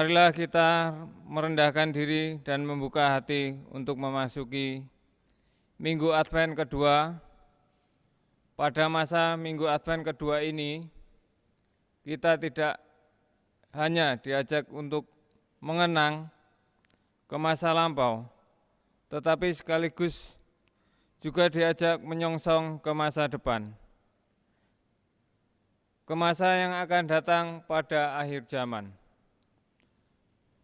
Marilah kita merendahkan diri dan membuka hati untuk memasuki Minggu Advent kedua. Pada masa Minggu Advent kedua ini, kita tidak hanya diajak untuk mengenang ke masa lampau, tetapi sekaligus juga diajak menyongsong ke masa depan, ke masa yang akan datang pada akhir zaman.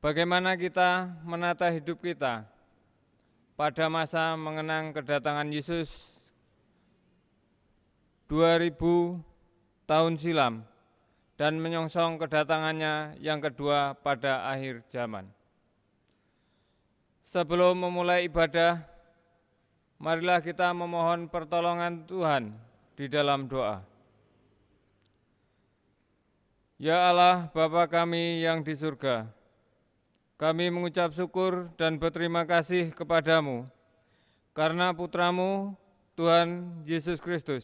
Bagaimana kita menata hidup kita pada masa mengenang kedatangan Yesus 2000 tahun silam dan menyongsong kedatangannya yang kedua pada akhir zaman. Sebelum memulai ibadah, marilah kita memohon pertolongan Tuhan di dalam doa. Ya Allah, Bapa kami yang di surga, kami mengucap syukur dan berterima kasih kepadamu karena Putramu, Tuhan Yesus Kristus,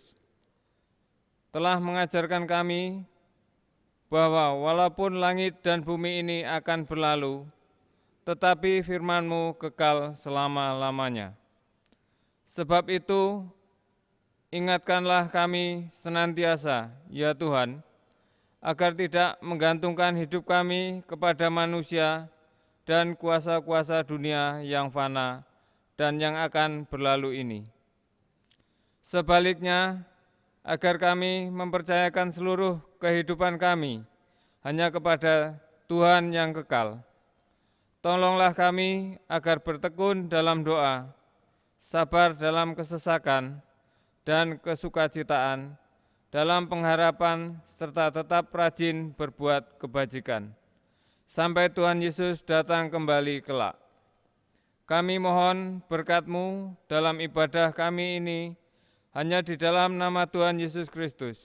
telah mengajarkan kami bahwa walaupun langit dan bumi ini akan berlalu, tetapi firman-Mu kekal selama-lamanya. Sebab itu, ingatkanlah kami senantiasa, ya Tuhan, agar tidak menggantungkan hidup kami kepada manusia dan kuasa-kuasa dunia yang fana dan yang akan berlalu ini. Sebaliknya, agar kami mempercayakan seluruh kehidupan kami hanya kepada Tuhan yang kekal. Tolonglah kami agar bertekun dalam doa, sabar dalam kesesakan, dan kesukacitaan, dalam pengharapan serta tetap rajin berbuat kebajikan, sampai Tuhan Yesus datang kembali kelak. Kami mohon berkat-Mu dalam ibadah kami ini, hanya di dalam nama Tuhan Yesus Kristus.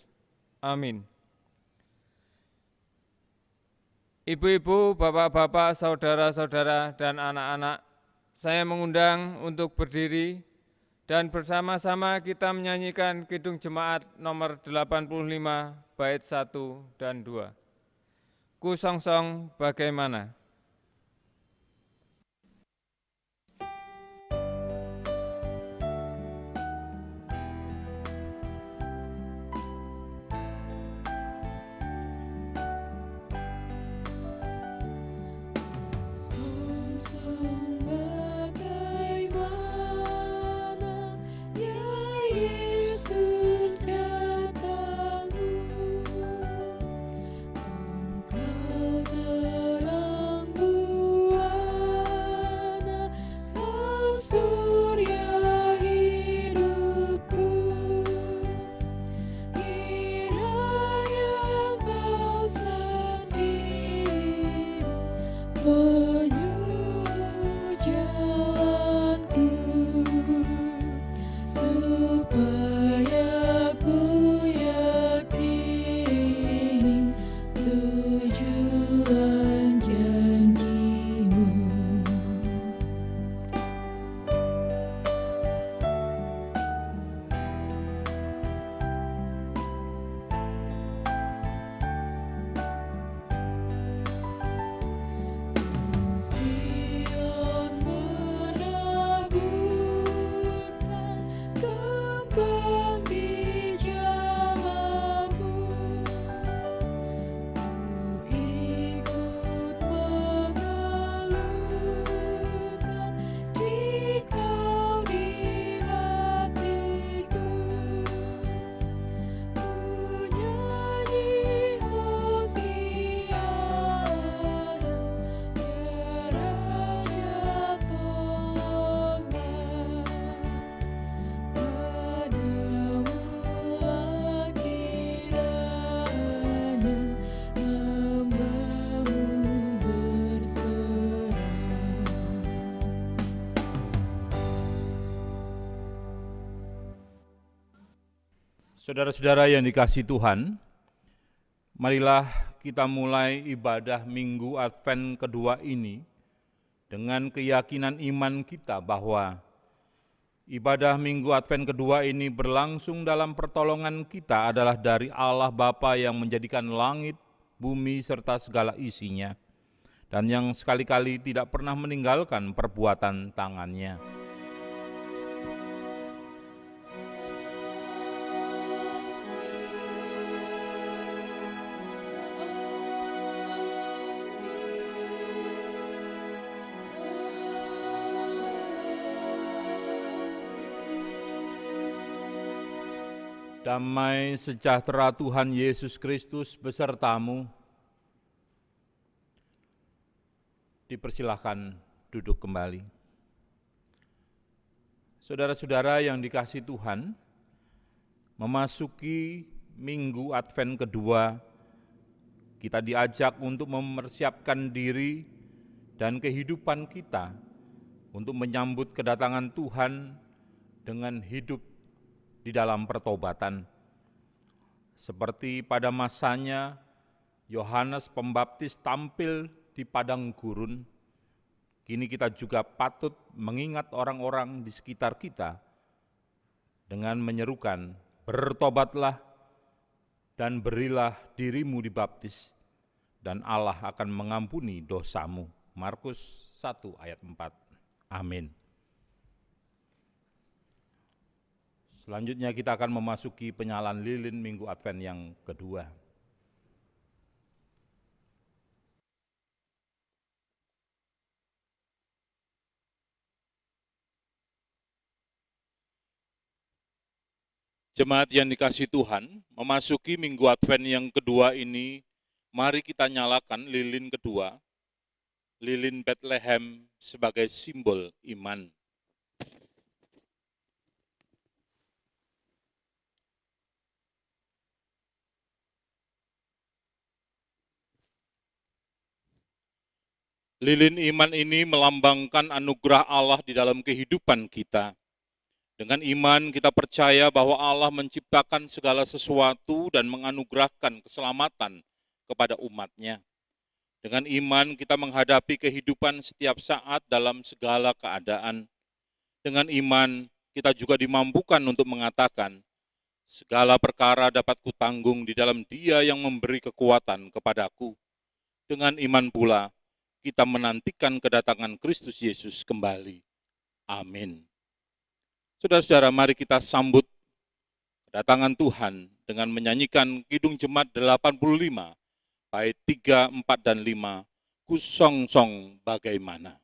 Amin. Ibu-ibu, bapak-bapak, saudara-saudara, dan anak-anak, saya mengundang untuk berdiri dan bersama-sama kita menyanyikan Kidung Jemaat nomor 85 bait 1 dan 2. Ku songsong bagaimana. Saudara-saudara yang dikasihi Tuhan, marilah kita mulai ibadah Minggu Advent kedua ini dengan keyakinan iman kita bahwa ibadah Minggu Advent kedua ini berlangsung dalam pertolongan kita adalah dari Allah Bapa yang menjadikan langit, bumi, serta segala isinya. dan yang sekali-kali tidak pernah meninggalkan perbuatan tangannya. Damai sejahtera Tuhan Yesus Kristus besertamu. Dipersilahkan duduk kembali. Saudara-saudara yang dikasihi Tuhan, memasuki Minggu Advent kedua, kita diajak untuk mempersiapkan diri dan kehidupan kita untuk menyambut kedatangan Tuhan dengan hidup di dalam pertobatan. Seperti pada masanya Yohanes Pembaptis tampil di padang gurun, kini kita juga patut mengingat orang-orang di sekitar kita dengan menyerukan, bertobatlah dan berilah dirimu dibaptis, dan Allah akan mengampuni dosamu. Markus 1 ayat 4. Amin. Selanjutnya kita akan memasuki penyalaan lilin Minggu Advent yang kedua. Jemaat yang dikasihi Tuhan, memasuki Minggu Advent yang kedua ini, mari kita nyalakan lilin kedua, lilin Bethlehem sebagai simbol iman. Lilin iman ini melambangkan anugerah Allah di dalam kehidupan kita. Dengan iman kita percaya bahwa Allah menciptakan segala sesuatu dan menganugerahkan keselamatan kepada umat-Nya. Dengan iman kita menghadapi kehidupan setiap saat dalam segala keadaan. Dengan iman kita juga dimampukan untuk mengatakan, segala perkara dapat kutanggung di dalam Dia yang memberi kekuatan kepadaku. Dengan iman pula, kita menantikan kedatangan Kristus Yesus kembali. Amin. Saudara-saudara, mari kita sambut kedatangan Tuhan dengan menyanyikan Kidung Jemaat 85, bait 3, 4, dan 5, Ku Songsong Bagaimana. Ku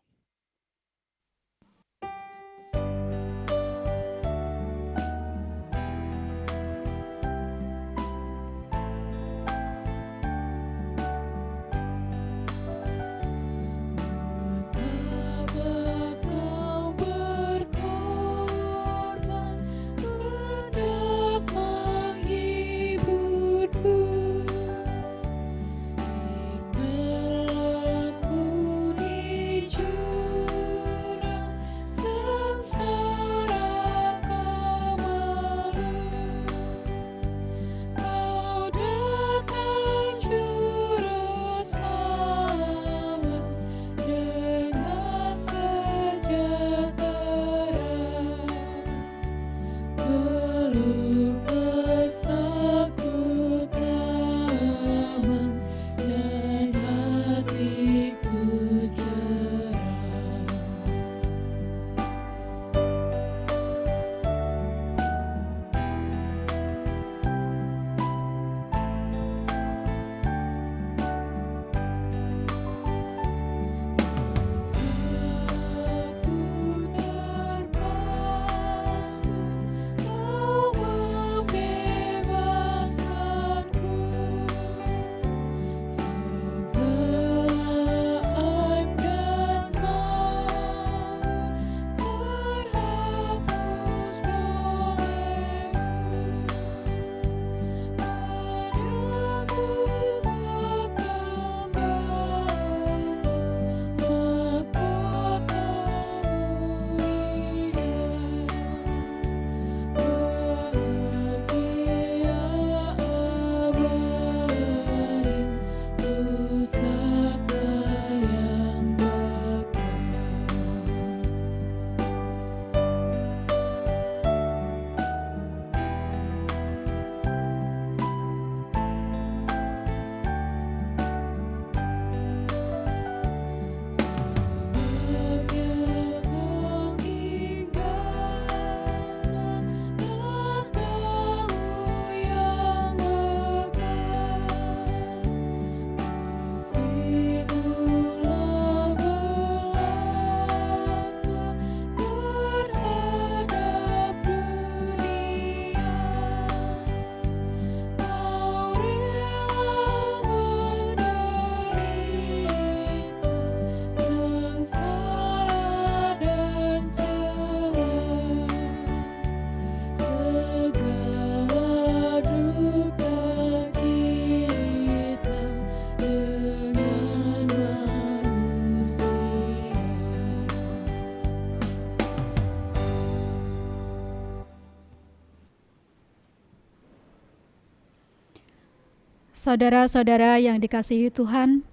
Saudara-saudara yang dikasihi Tuhan,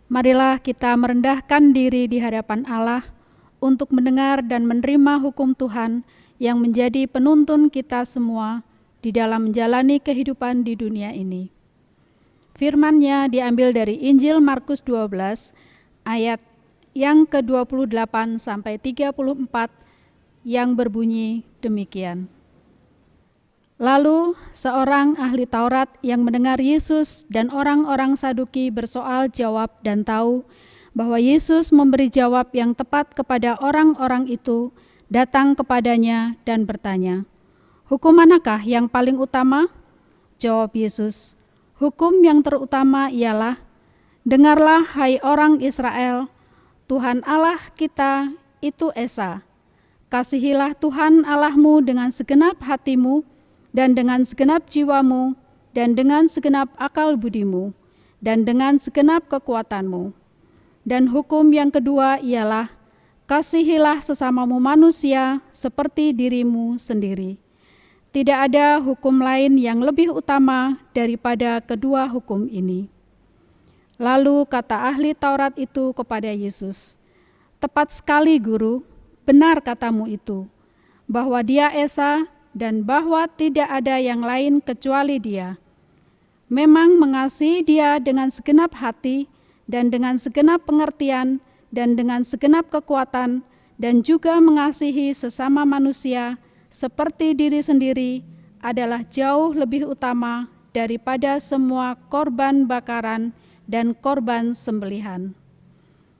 marilah kita merendahkan diri di hadapan Allah untuk mendengar dan menerima hukum Tuhan yang menjadi penuntun kita semua di dalam menjalani kehidupan di dunia ini. Firman-Nya diambil dari Injil Markus 12 ayat yang ke-28 sampai 34 yang berbunyi demikian. Lalu seorang ahli Taurat yang mendengar Yesus dan orang-orang Saduki bersoal jawab dan tahu bahwa Yesus memberi jawab yang tepat kepada orang-orang itu, datang kepadanya dan bertanya, "Hukum manakah yang paling utama?" Jawab Yesus, "Hukum yang terutama ialah, dengarlah hai orang Israel, Tuhan Allah kita itu Esa. Kasihilah Tuhan Allahmu dengan segenap hatimu, dan dengan segenap jiwamu, dan dengan segenap akal budimu, dan dengan segenap kekuatanmu. Dan hukum yang kedua ialah, kasihilah sesamamu manusia seperti dirimu sendiri. Tidak ada hukum lain yang lebih utama daripada kedua hukum ini." Lalu kata ahli Taurat itu kepada Yesus, "Tepat sekali, Guru, benar katamu itu, bahwa Dia Esa, dan bahwa tidak ada yang lain kecuali Dia. Memang mengasihi Dia dengan segenap hati, dan dengan segenap pengertian, dan dengan segenap kekuatan, dan juga mengasihi sesama manusia seperti diri sendiri adalah jauh lebih utama daripada semua korban bakaran dan korban sembelihan."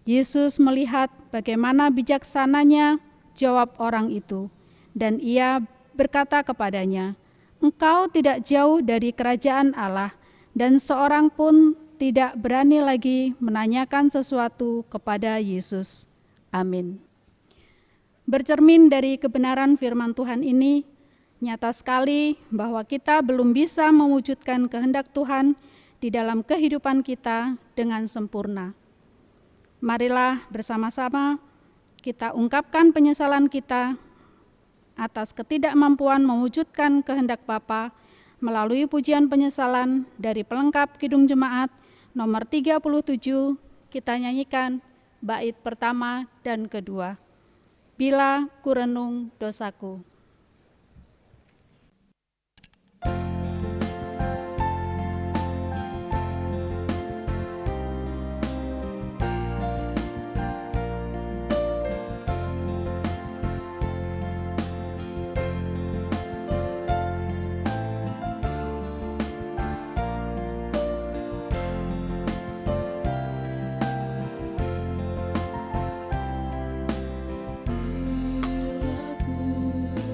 Yesus melihat bagaimana bijaksananya jawab orang itu, dan Ia berkata kepadanya, "Engkau tidak jauh dari kerajaan Allah," dan seorang pun tidak berani lagi menanyakan sesuatu kepada Yesus. Amin. Bercermin dari kebenaran firman Tuhan ini, nyata sekali bahwa kita belum bisa mewujudkan kehendak Tuhan di dalam kehidupan kita dengan sempurna. Marilah bersama-sama kita ungkapkan penyesalan kita atas ketidakmampuan mewujudkan kehendak Bapa melalui pujian penyesalan dari pelengkap Kidung Jemaat nomor 37. Kita nyanyikan bait pertama dan kedua. Bila kurenung dosaku. Bila ku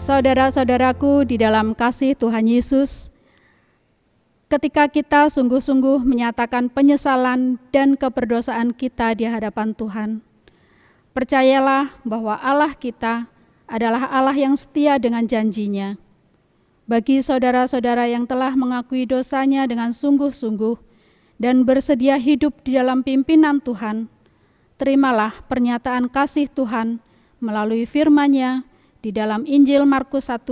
Saudara-saudaraku di dalam kasih Tuhan Yesus, ketika kita sungguh-sungguh menyatakan penyesalan dan keberdosaan kita di hadapan Tuhan, percayalah bahwa Allah kita adalah Allah yang setia dengan janji-Nya. Bagi saudara-saudara yang telah mengakui dosanya dengan sungguh-sungguh dan bersedia hidup di dalam pimpinan Tuhan, terimalah pernyataan kasih Tuhan melalui firman-Nya di dalam Injil Markus 1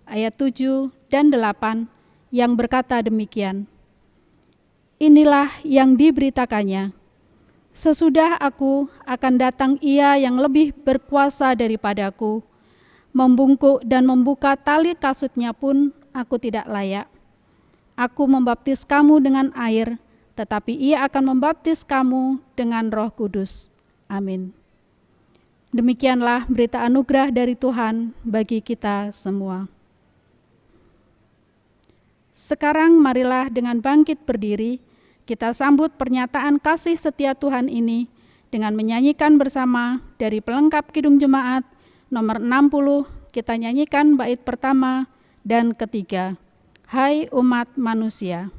ayat 7 dan 8 yang berkata demikian. Inilah yang diberitakannya. Sesudah aku akan datang Ia yang lebih berkuasa daripadaku. Membungkuk dan membuka tali kasutnya pun aku tidak layak. Aku membaptis kamu dengan air, tetapi Ia akan membaptis kamu dengan Roh Kudus. Amin. Demikianlah berita anugerah dari Tuhan bagi kita semua. Sekarang marilah dengan bangkit berdiri, kita sambut pernyataan kasih setia Tuhan ini dengan menyanyikan bersama dari pelengkap Kidung Jemaat nomor 60, kita nyanyikan bait pertama dan ketiga. Hai umat manusia.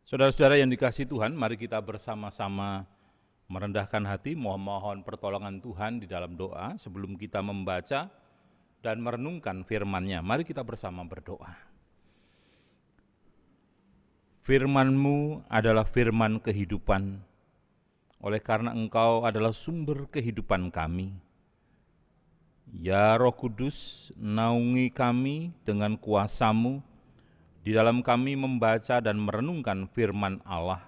Saudara-saudara yang dikasihi Tuhan, mari kita bersama-sama merendahkan hati, mohon pertolongan Tuhan di dalam doa sebelum kita membaca dan merenungkan firman-Nya. Mari kita bersama berdoa. Firman-Mu adalah firman kehidupan, oleh karena Engkau adalah sumber kehidupan kami. Ya Roh Kudus, naungi kami dengan kuasa-Mu, di dalam kami membaca dan merenungkan firman Allah,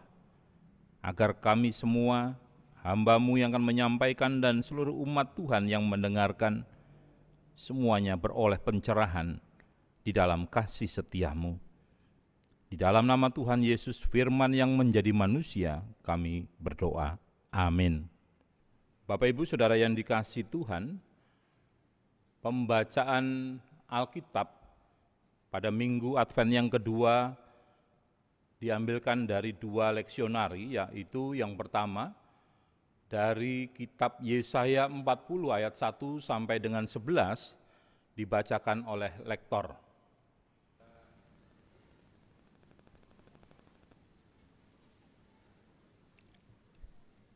agar kami semua, hamba-Mu yang akan menyampaikan dan seluruh umat Tuhan yang mendengarkan, semuanya beroleh pencerahan di dalam kasih setia-Mu. Di dalam nama Tuhan Yesus, firman yang menjadi manusia, kami berdoa. Amin. Bapak Ibu Saudara yang dikasihi Tuhan, pembacaan Alkitab pada Minggu Advent yang kedua diambilkan dari dua leksionari, yaitu yang pertama dari kitab Yesaya 40 ayat 1 sampai dengan 11 dibacakan oleh lektor.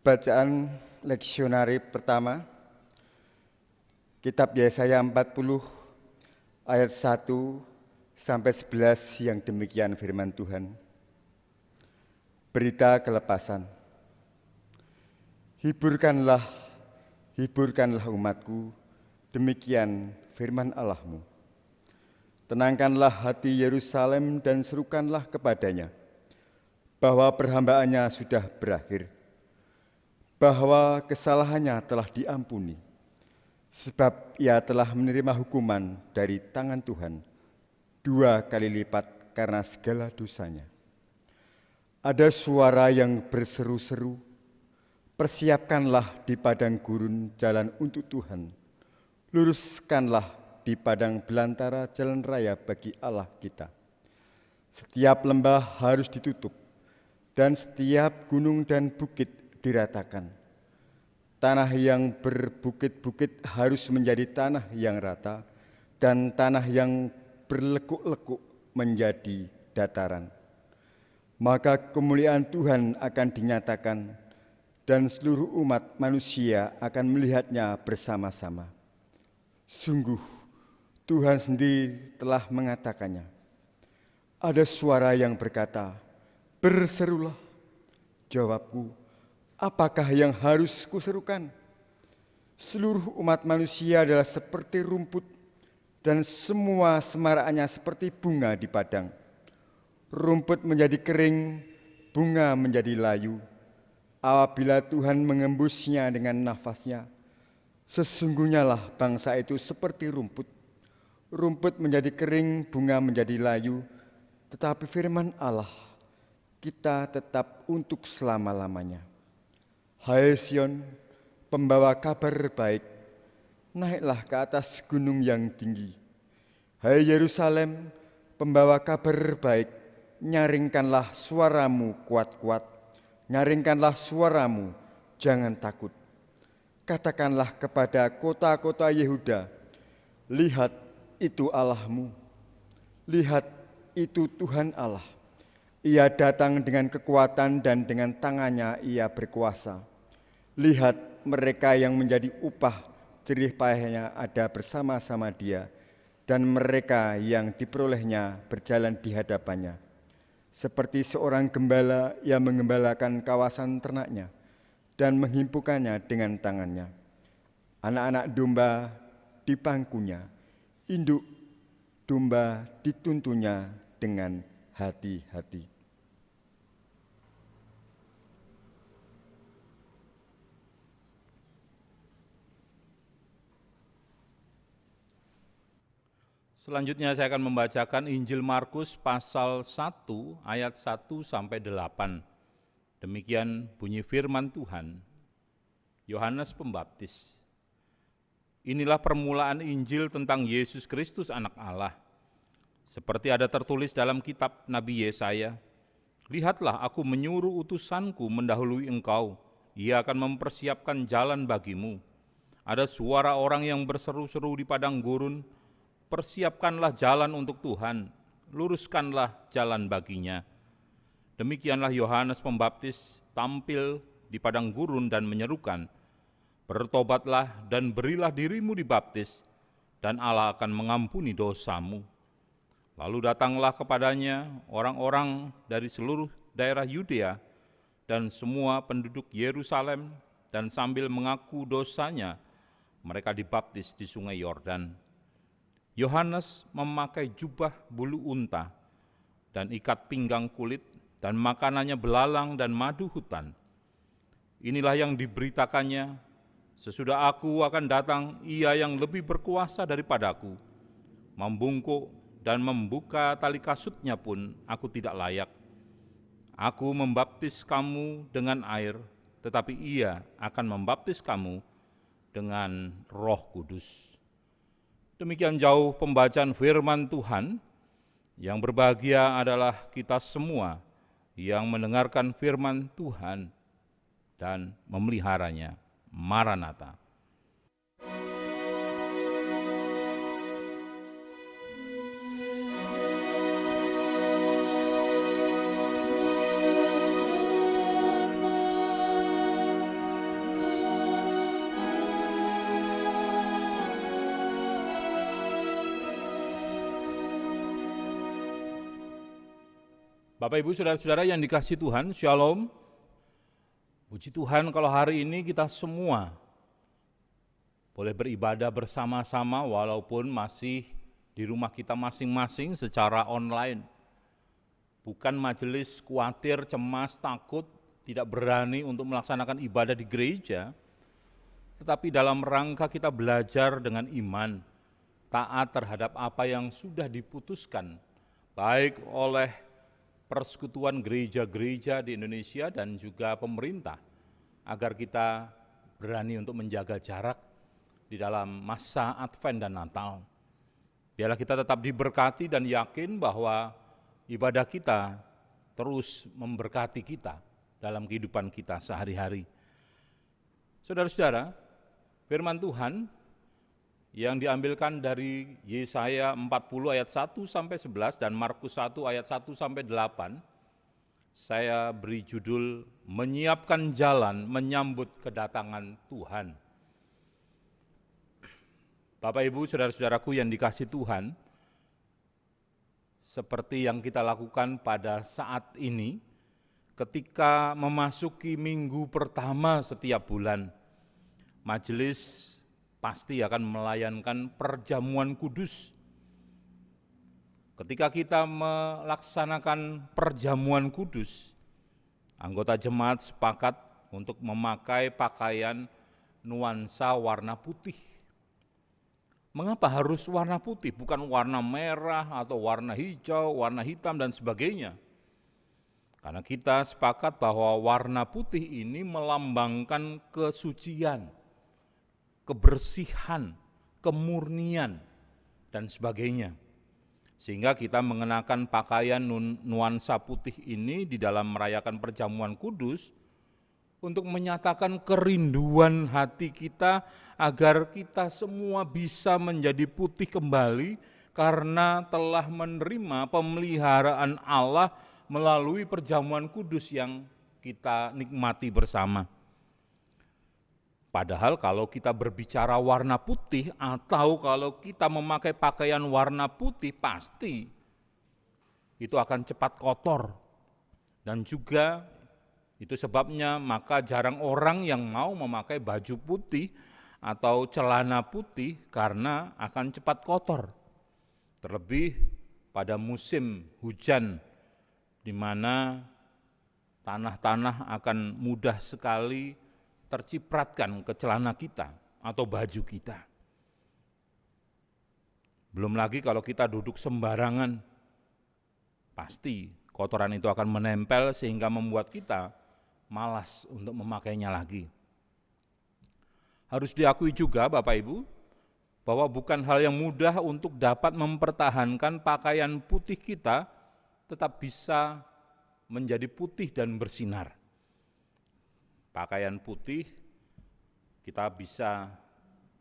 Bacaan leksionari pertama Kitab Yesaya 40 ayat 1 sampai 11 yang demikian firman Tuhan. Berita kelepasan. Hiburkanlah umatku, demikian firman Allahmu. Tenangkanlah hati Yerusalem dan serukanlah kepadanya, bahwa perhambaannya sudah berakhir, bahwa kesalahannya telah diampuni, sebab ia telah menerima hukuman dari tangan Tuhan 2 kali lipat karena segala dosanya. Ada suara yang berseru-seru, persiapkanlah di padang gurun jalan untuk Tuhan, luruskanlah di padang belantara jalan raya bagi Allah kita. Setiap lembah harus ditutup, dan setiap gunung dan bukit diratakan. Tanah yang berbukit-bukit harus menjadi tanah yang rata, dan tanah yang berlekuk-lekuk menjadi dataran. Maka kemuliaan Tuhan akan dinyatakan, dan seluruh umat manusia akan melihatnya bersama-sama. Sungguh, Tuhan sendiri telah mengatakannya. Ada suara yang berkata, "Berserulah." Jawabku, apakah yang harus kuserukan? Seluruh umat manusia adalah seperti rumput, dan semua semaraannya seperti bunga di padang. Rumput menjadi kering, bunga menjadi layu. Apabila Tuhan mengembusnya dengan nafasnya, sesungguhnya lah bangsa itu seperti rumput. Rumput menjadi kering, bunga menjadi layu, tetapi firman Allah kita tetap untuk selama-lamanya. Hai Sion, pembawa kabar baik, naiklah ke atas gunung yang tinggi. Hai Yerusalem, pembawa kabar baik, nyaringkanlah suaramu kuat-kuat. Nyaringkanlah suaramu, jangan takut. Katakanlah kepada kota-kota Yehuda, lihat itu Allahmu. Lihat itu Tuhan Allah. Ia datang dengan kekuatan dan dengan tangannya ia berkuasa. Lihat mereka yang menjadi upah jerih payahnya ada bersama-sama dia, dan mereka yang diperolehnya berjalan di hadapannya. Seperti seorang gembala yang mengembalakan kawasan ternaknya dan menghimpukannya dengan tangannya. Anak-anak domba di pangkunya, induk domba dituntunnya dengan hati-hati. Selanjutnya saya akan membacakan Injil Markus pasal 1 ayat 1 sampai 8. Demikian bunyi firman Tuhan. Yohanes Pembaptis. Inilah permulaan Injil tentang Yesus Kristus anak Allah. Seperti ada tertulis dalam kitab Nabi Yesaya, lihatlah aku menyuruh utusanku mendahului engkau, ia akan mempersiapkan jalan bagimu. Ada suara orang yang berseru-seru di padang gurun, persiapkanlah jalan untuk Tuhan, luruskanlah jalan baginya. Demikianlah Yohanes Pembaptis tampil di padang gurun dan menyerukan, bertobatlah dan berilah dirimu dibaptis, dan Allah akan mengampuni dosamu. Lalu datanglah kepadanya orang-orang dari seluruh daerah Yudea dan semua penduduk Yerusalem, dan sambil mengaku dosanya, mereka dibaptis di sungai Yordan. Yohanes memakai jubah bulu unta dan ikat pinggang kulit, dan makanannya belalang dan madu hutan. Inilah yang diberitakannya, sesudah aku akan datang, ia yang lebih berkuasa daripadaku. Membungkuk dan membuka tali kasutnya pun aku tidak layak. Aku membaptis kamu dengan air, tetapi ia akan membaptis kamu dengan Roh Kudus. Demikian jauh pembacaan firman Tuhan. Yang berbahagia adalah kita semua yang mendengarkan firman Tuhan dan memeliharanya. Maranatha. Bapak Ibu Saudara-saudara yang dikasihi Tuhan, Shalom. Puji Tuhan kalau hari ini kita semua boleh beribadah bersama-sama walaupun masih di rumah kita masing-masing secara online. Bukan majelis khawatir, cemas, takut, tidak berani untuk melaksanakan ibadah di gereja, tetapi dalam rangka kita belajar dengan iman, taat terhadap apa yang sudah diputuskan, baik oleh persekutuan gereja-gereja di Indonesia dan juga pemerintah, agar kita berani untuk menjaga jarak di dalam masa Advent dan Natal. Biarlah kita tetap diberkati dan yakin bahwa ibadah kita terus memberkati kita dalam kehidupan kita sehari-hari. Saudara-saudara, firman Tuhan yang diambilkan dari Yesaya 40 ayat 1 sampai 11 dan Markus 1 ayat 1 sampai 8, saya beri judul menyiapkan jalan menyambut kedatangan Tuhan. Bapak Ibu saudara-saudaraku yang dikasihi Tuhan, seperti yang kita lakukan pada saat ini ketika memasuki minggu pertama setiap bulan, majelis pasti akan melayankan perjamuan kudus. Ketika kita melaksanakan perjamuan kudus, anggota jemaat sepakat untuk memakai pakaian nuansa warna putih. Mengapa harus warna putih, bukan warna merah atau warna hijau, warna hitam dan sebagainya? Karena kita sepakat bahwa warna putih ini melambangkan kesucian, kebersihan, kemurnian, dan sebagainya. Sehingga kita mengenakan pakaian nuansa putih ini di dalam merayakan perjamuan kudus untuk menyatakan kerinduan hati kita agar kita semua bisa menjadi putih kembali karena telah menerima pemeliharaan Allah melalui perjamuan kudus yang kita nikmati bersama. Padahal kalau kita berbicara warna putih atau kalau kita memakai pakaian warna putih, pasti itu akan cepat kotor. Dan juga itu sebabnya maka jarang orang yang mau memakai baju putih atau celana putih karena akan cepat kotor. Terlebih pada musim hujan di mana tanah-tanah akan mudah sekali tercipratkan ke celana kita atau baju kita. Belum lagi kalau kita duduk sembarangan, pasti kotoran itu akan menempel sehingga membuat kita malas untuk memakainya lagi. Harus diakui juga Bapak Ibu, bahwa bukan hal yang mudah untuk dapat mempertahankan pakaian putih kita tetap bisa menjadi putih dan bersinar. Pakaian putih kita bisa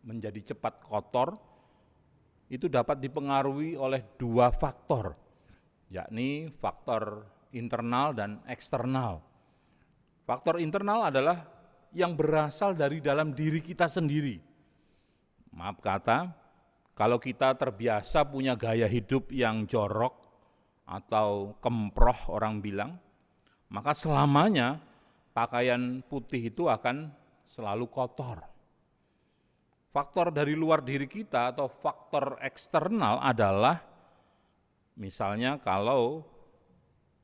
menjadi cepat kotor, itu dapat dipengaruhi oleh dua faktor, yakni faktor internal dan eksternal. Faktor internal adalah yang berasal dari dalam diri kita sendiri. Maaf kata, kalau kita terbiasa punya gaya hidup yang jorok atau kemproh orang bilang, maka selamanya pakaian putih itu akan selalu kotor. Faktor dari luar diri kita atau faktor eksternal adalah misalnya kalau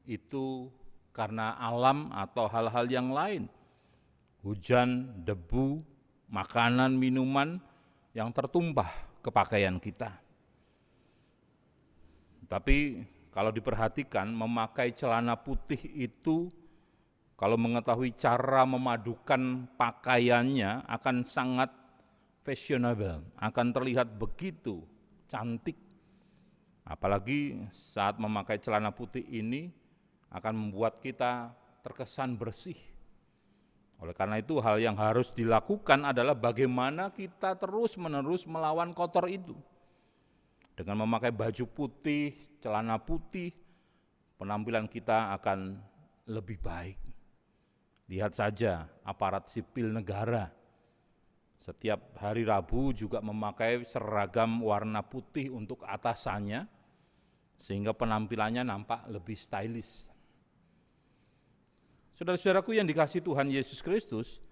itu karena alam atau hal-hal yang lain, hujan, debu, makanan, minuman yang tertumpah ke pakaian kita. Tapi kalau diperhatikan, memakai celana putih itu kalau mengetahui cara memadukan pakaiannya akan sangat fashionable, akan terlihat begitu cantik. Apalagi saat memakai celana putih ini akan membuat kita terkesan bersih. Oleh karena itu hal yang harus dilakukan adalah bagaimana kita terus-menerus melawan kotor itu. Dengan memakai baju putih, celana putih, penampilan kita akan lebih baik. Lihat saja aparat sipil negara, setiap hari Rabu juga memakai seragam warna putih untuk atasannya, sehingga penampilannya nampak lebih stylish. Saudara-saudaraku yang dikasihi Tuhan Yesus Kristus,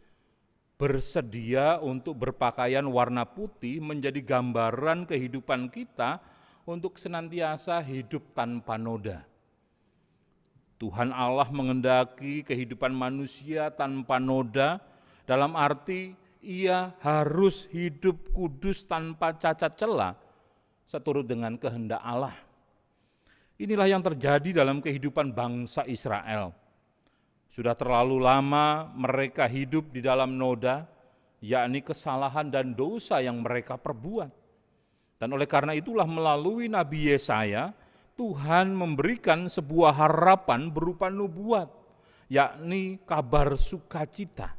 bersedia untuk berpakaian warna putih menjadi gambaran kehidupan kita untuk senantiasa hidup tanpa noda. Tuhan Allah mengendaki kehidupan manusia tanpa noda, dalam arti ia harus hidup kudus tanpa cacat celah, seturut dengan kehendak Allah. Inilah yang terjadi dalam kehidupan bangsa Israel. Sudah terlalu lama mereka hidup di dalam noda, yakni kesalahan dan dosa yang mereka perbuat. Dan oleh karena itulah melalui Nabi Yesaya, Tuhan memberikan sebuah harapan berupa nubuat, yakni kabar sukacita.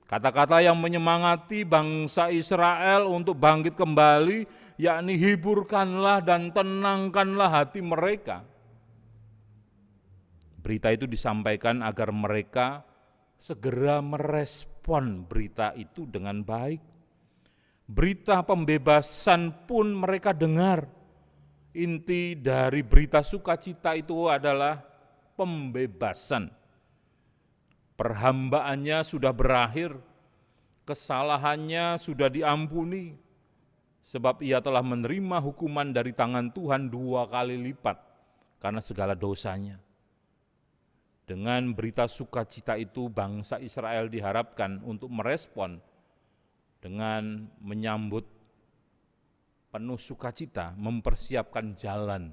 Kata-kata yang menyemangati bangsa Israel untuk bangkit kembali, yakni hiburkanlah dan tenangkanlah hati mereka. Berita itu disampaikan agar mereka segera merespon berita itu dengan baik. Berita pembebasan pun mereka dengar. Inti dari berita sukacita itu adalah pembebasan. Perhambaannya sudah berakhir, kesalahannya sudah diampuni, sebab ia telah menerima hukuman dari tangan Tuhan 2 kali lipat karena segala dosanya. Dengan berita sukacita itu, bangsa Israel diharapkan untuk merespon dengan menyambut penuh sukacita, mempersiapkan jalan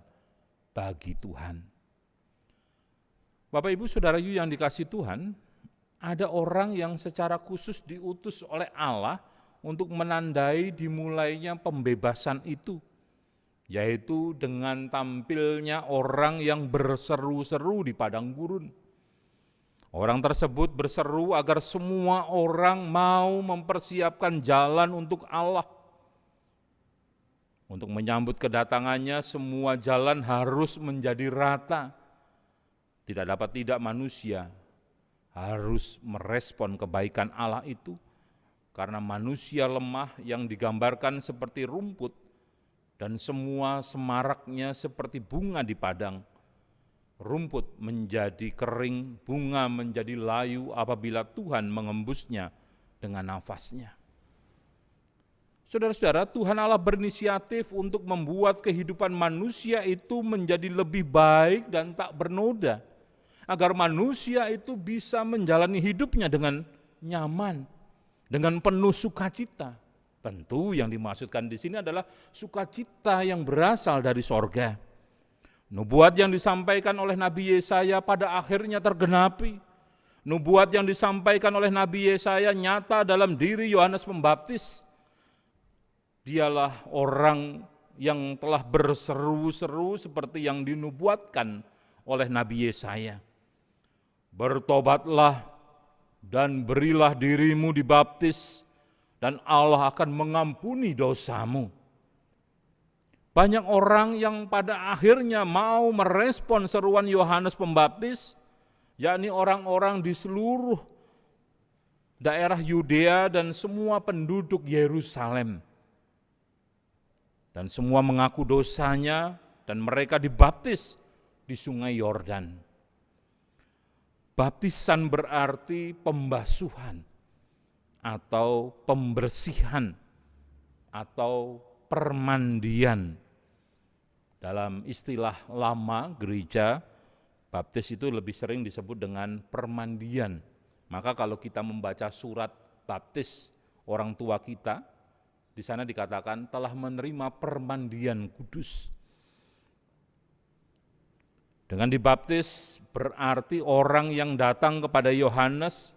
bagi Tuhan. Bapak Ibu Saudara yang dikasihi Tuhan, ada orang yang secara khusus diutus oleh Allah untuk menandai dimulainya pembebasan itu, yaitu dengan tampilnya orang yang berseru-seru di padang gurun. Orang tersebut berseru agar semua orang mau mempersiapkan jalan untuk Allah. Untuk menyambut kedatangannya, semua jalan harus menjadi rata. Tidak dapat tidak manusia harus merespon kebaikan Allah itu, karena manusia lemah yang digambarkan seperti rumput dan semua semaraknya seperti bunga di padang. Rumput menjadi kering, bunga menjadi layu apabila Tuhan mengembusnya dengan nafasnya. Saudara-saudara, Tuhan Allah berinisiatif untuk membuat kehidupan manusia itu menjadi lebih baik dan tak bernoda, agar manusia itu bisa menjalani hidupnya dengan nyaman, dengan penuh sukacita. Tentu yang dimaksudkan di sini adalah sukacita yang berasal dari sorga. Nubuat yang disampaikan oleh Nabi Yesaya pada akhirnya tergenapi. Nubuat yang disampaikan oleh Nabi Yesaya nyata dalam diri Yohanes Pembaptis. Dialah orang yang telah berseru-seru seperti yang dinubuatkan oleh Nabi Yesaya. Bertobatlah dan berilah dirimu dibaptis, dan Allah akan mengampuni dosamu. Banyak orang yang pada akhirnya mau merespon seruan Yohanes Pembaptis, yakni orang-orang di seluruh daerah Yudea dan semua penduduk Yerusalem. Dan semua mengaku dosanya dan mereka dibaptis di Sungai Yordan. Baptisan berarti pembasuhan atau pembersihan atau permandian. Dalam istilah lama gereja, baptis itu lebih sering disebut dengan permandian. Maka kalau kita membaca surat baptis orang tua kita, di sana dikatakan telah menerima permandian kudus. Dengan dibaptis berarti orang yang datang kepada Yohanes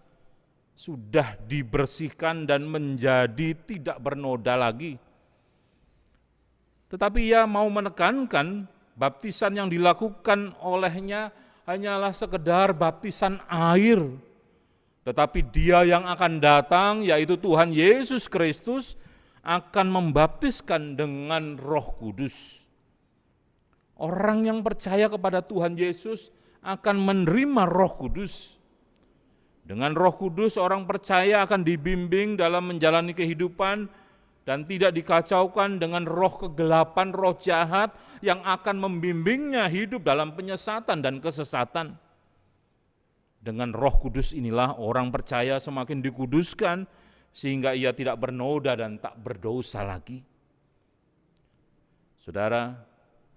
sudah dibersihkan dan menjadi tidak bernoda lagi. Tetapi ia mau menekankan baptisan yang dilakukan olehnya hanyalah sekedar baptisan air. Tetapi dia yang akan datang, yaitu Tuhan Yesus Kristus, akan membaptiskan dengan Roh Kudus. Orang yang percaya kepada Tuhan Yesus akan menerima Roh Kudus. Dengan Roh Kudus orang percaya akan dibimbing dalam menjalani kehidupan dan tidak dikacaukan dengan roh kegelapan, roh jahat yang akan membimbingnya hidup dalam penyesatan dan kesesatan. Dengan Roh Kudus inilah orang percaya semakin dikuduskan sehingga ia tidak bernoda dan tak berdosa lagi. Saudara,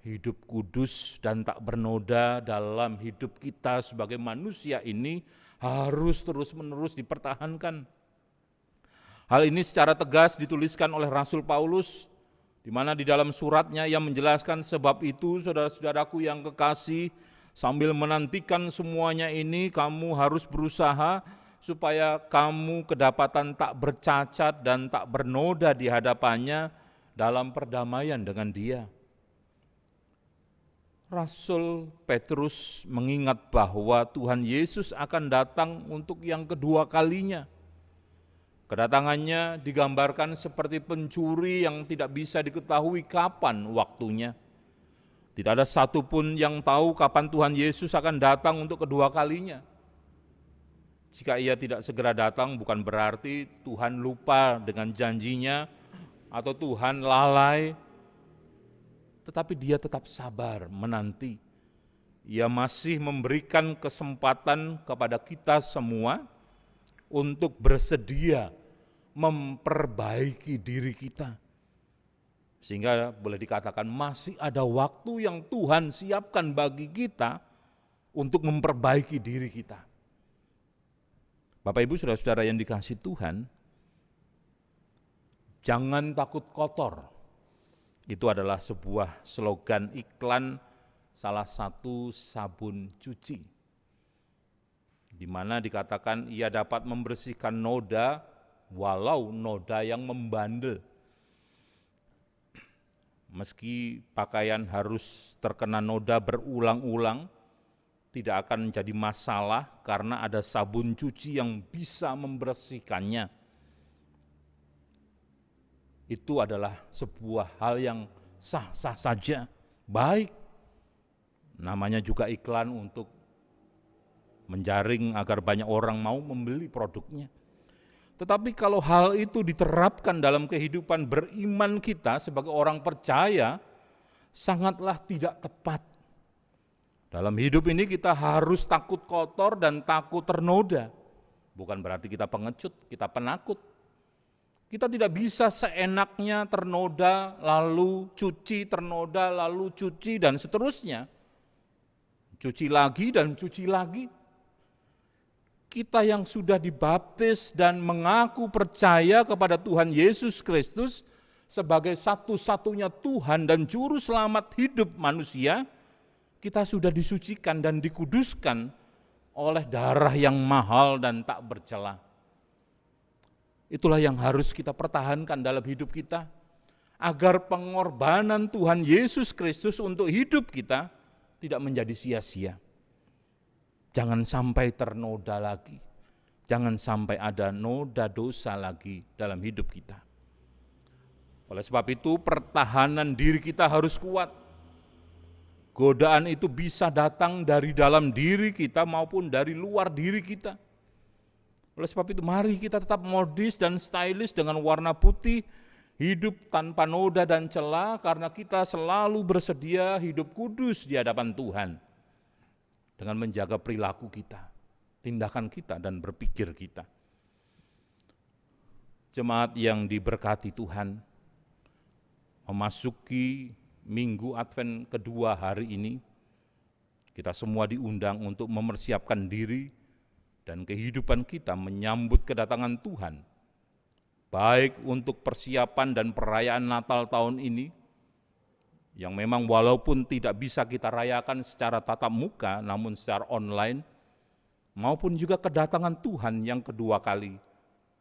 hidup kudus dan tak bernoda dalam hidup kita sebagai manusia ini harus terus-menerus dipertahankan. Hal ini secara tegas dituliskan oleh Rasul Paulus, di mana di dalam suratnya ia menjelaskan, sebab itu saudara-saudaraku yang kekasih, sambil menantikan semuanya ini kamu harus berusaha supaya kamu kedapatan tak bercacat dan tak bernoda di hadapannya dalam perdamaian dengan Dia. Rasul Petrus mengingat bahwa Tuhan Yesus akan datang untuk yang kedua kalinya. Kedatangannya digambarkan seperti pencuri yang tidak bisa diketahui kapan waktunya. Tidak ada satupun yang tahu kapan Tuhan Yesus akan datang untuk kedua kalinya. Jika ia tidak segera datang, bukan berarti Tuhan lupa dengan janjinya atau Tuhan lalai, tetapi Dia tetap sabar menanti. Ia masih memberikan kesempatan kepada kita semua untuk bersedia memperbaiki diri kita. Sehingga boleh dikatakan masih ada waktu yang Tuhan siapkan bagi kita untuk memperbaiki diri kita. Bapak Ibu Saudara-saudara yang dikasihi Tuhan, jangan takut kotor. Itu adalah sebuah slogan iklan salah satu sabun cuci, di mana dikatakan ia dapat membersihkan noda walau noda yang membandel. Meski pakaian harus terkena noda berulang-ulang, tidak akan menjadi masalah karena ada sabun cuci yang bisa membersihkannya. Itu adalah sebuah hal yang sah-sah saja, baik. Namanya juga iklan untuk menjaring agar banyak orang mau membeli produknya. Tetapi kalau hal itu diterapkan dalam kehidupan beriman kita sebagai orang percaya, sangatlah tidak tepat. Dalam hidup ini kita harus takut kotor dan takut ternoda. Bukan berarti kita pengecut, kita penakut. Kita tidak bisa seenaknya ternoda, lalu cuci, ternoda, lalu cuci, dan seterusnya. Cuci lagi dan cuci lagi. Kita yang sudah dibaptis dan mengaku percaya kepada Tuhan Yesus Kristus sebagai satu-satunya Tuhan dan Juru Selamat hidup manusia, kita sudah disucikan dan dikuduskan oleh darah yang mahal dan tak bercela. Itulah yang harus kita pertahankan dalam hidup kita, agar pengorbanan Tuhan Yesus Kristus untuk hidup kita tidak menjadi sia-sia. Jangan sampai ternoda lagi, jangan sampai ada noda dosa lagi dalam hidup kita. Oleh sebab itu, pertahanan diri kita harus kuat. Godaan itu bisa datang dari dalam diri kita maupun dari luar diri kita. Oleh sebab itu, mari kita tetap modis dan stylish dengan warna putih, hidup tanpa noda dan cela, karena kita selalu bersedia hidup kudus di hadapan Tuhan. Dengan menjaga perilaku kita, tindakan kita, dan berpikir kita. Jemaat yang diberkati Tuhan, memasuki Minggu Advent kedua hari ini, kita semua diundang untuk mempersiapkan diri dan kehidupan kita menyambut kedatangan Tuhan, baik untuk persiapan dan perayaan Natal tahun ini, yang memang walaupun tidak bisa kita rayakan secara tatap muka, namun secara online, maupun juga kedatangan Tuhan yang kedua kali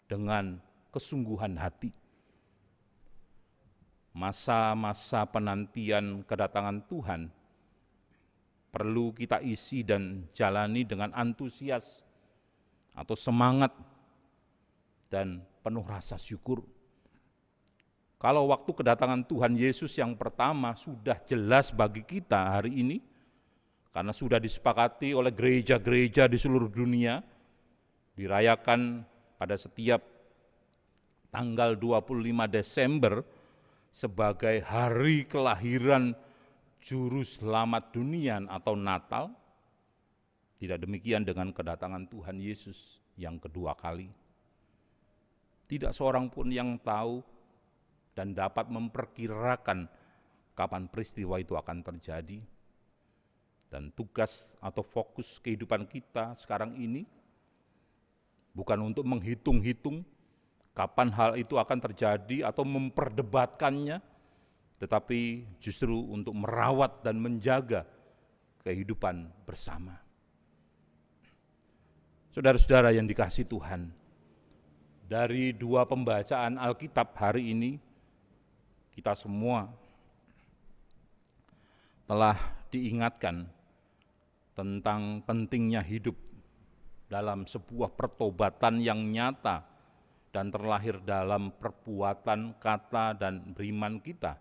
dengan kesungguhan hati. Masa-masa penantian kedatangan Tuhan perlu kita isi dan jalani dengan antusias atau semangat dan penuh rasa syukur. Kalau waktu kedatangan Tuhan Yesus yang pertama sudah jelas bagi kita hari ini, karena sudah disepakati oleh gereja-gereja di seluruh dunia, dirayakan pada setiap tanggal 25 Desember sebagai hari kelahiran Juru Selamat dunia atau Natal, Tidak demikian dengan kedatangan Tuhan Yesus yang kedua kali. Tidak seorang pun yang tahu dan dapat memperkirakan kapan peristiwa itu akan terjadi. Dan tugas atau fokus kehidupan kita sekarang ini bukan untuk menghitung-hitung kapan hal itu akan terjadi atau memperdebatkannya, tetapi justru untuk merawat dan menjaga kehidupan bersama. Saudara-saudara yang dikasihi Tuhan, dari dua pembacaan Alkitab hari ini, kita semua telah diingatkan tentang pentingnya hidup dalam sebuah pertobatan yang nyata dan terlahir dalam perbuatan, kata, dan beriman kita,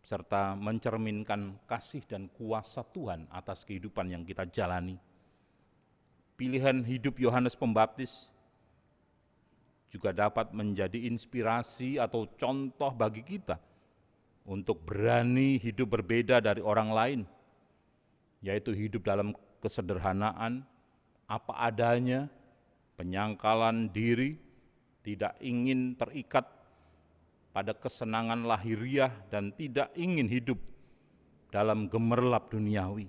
serta mencerminkan kasih dan kuasa Tuhan atas kehidupan yang kita jalani. Pilihan hidup Yohanes Pembaptis juga dapat menjadi inspirasi atau contoh bagi kita untuk berani hidup berbeda dari orang lain, yaitu hidup dalam kesederhanaan, apa adanya, penyangkalan diri, tidak ingin terikat pada kesenangan lahiriah dan tidak ingin hidup dalam gemerlap duniawi.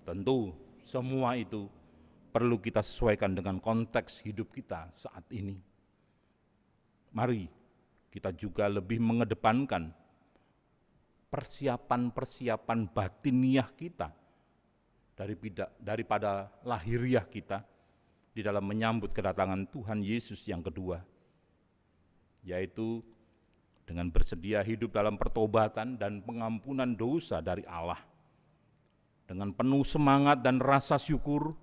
Tentu semua itu perlu kita sesuaikan dengan konteks hidup kita saat ini. Mari kita juga lebih mengedepankan persiapan-persiapan batiniah kita daripada lahiriah kita di dalam menyambut kedatangan Tuhan Yesus yang kedua, yaitu dengan bersedia hidup dalam pertobatan dan pengampunan dosa dari Allah. Dengan penuh semangat dan rasa syukur,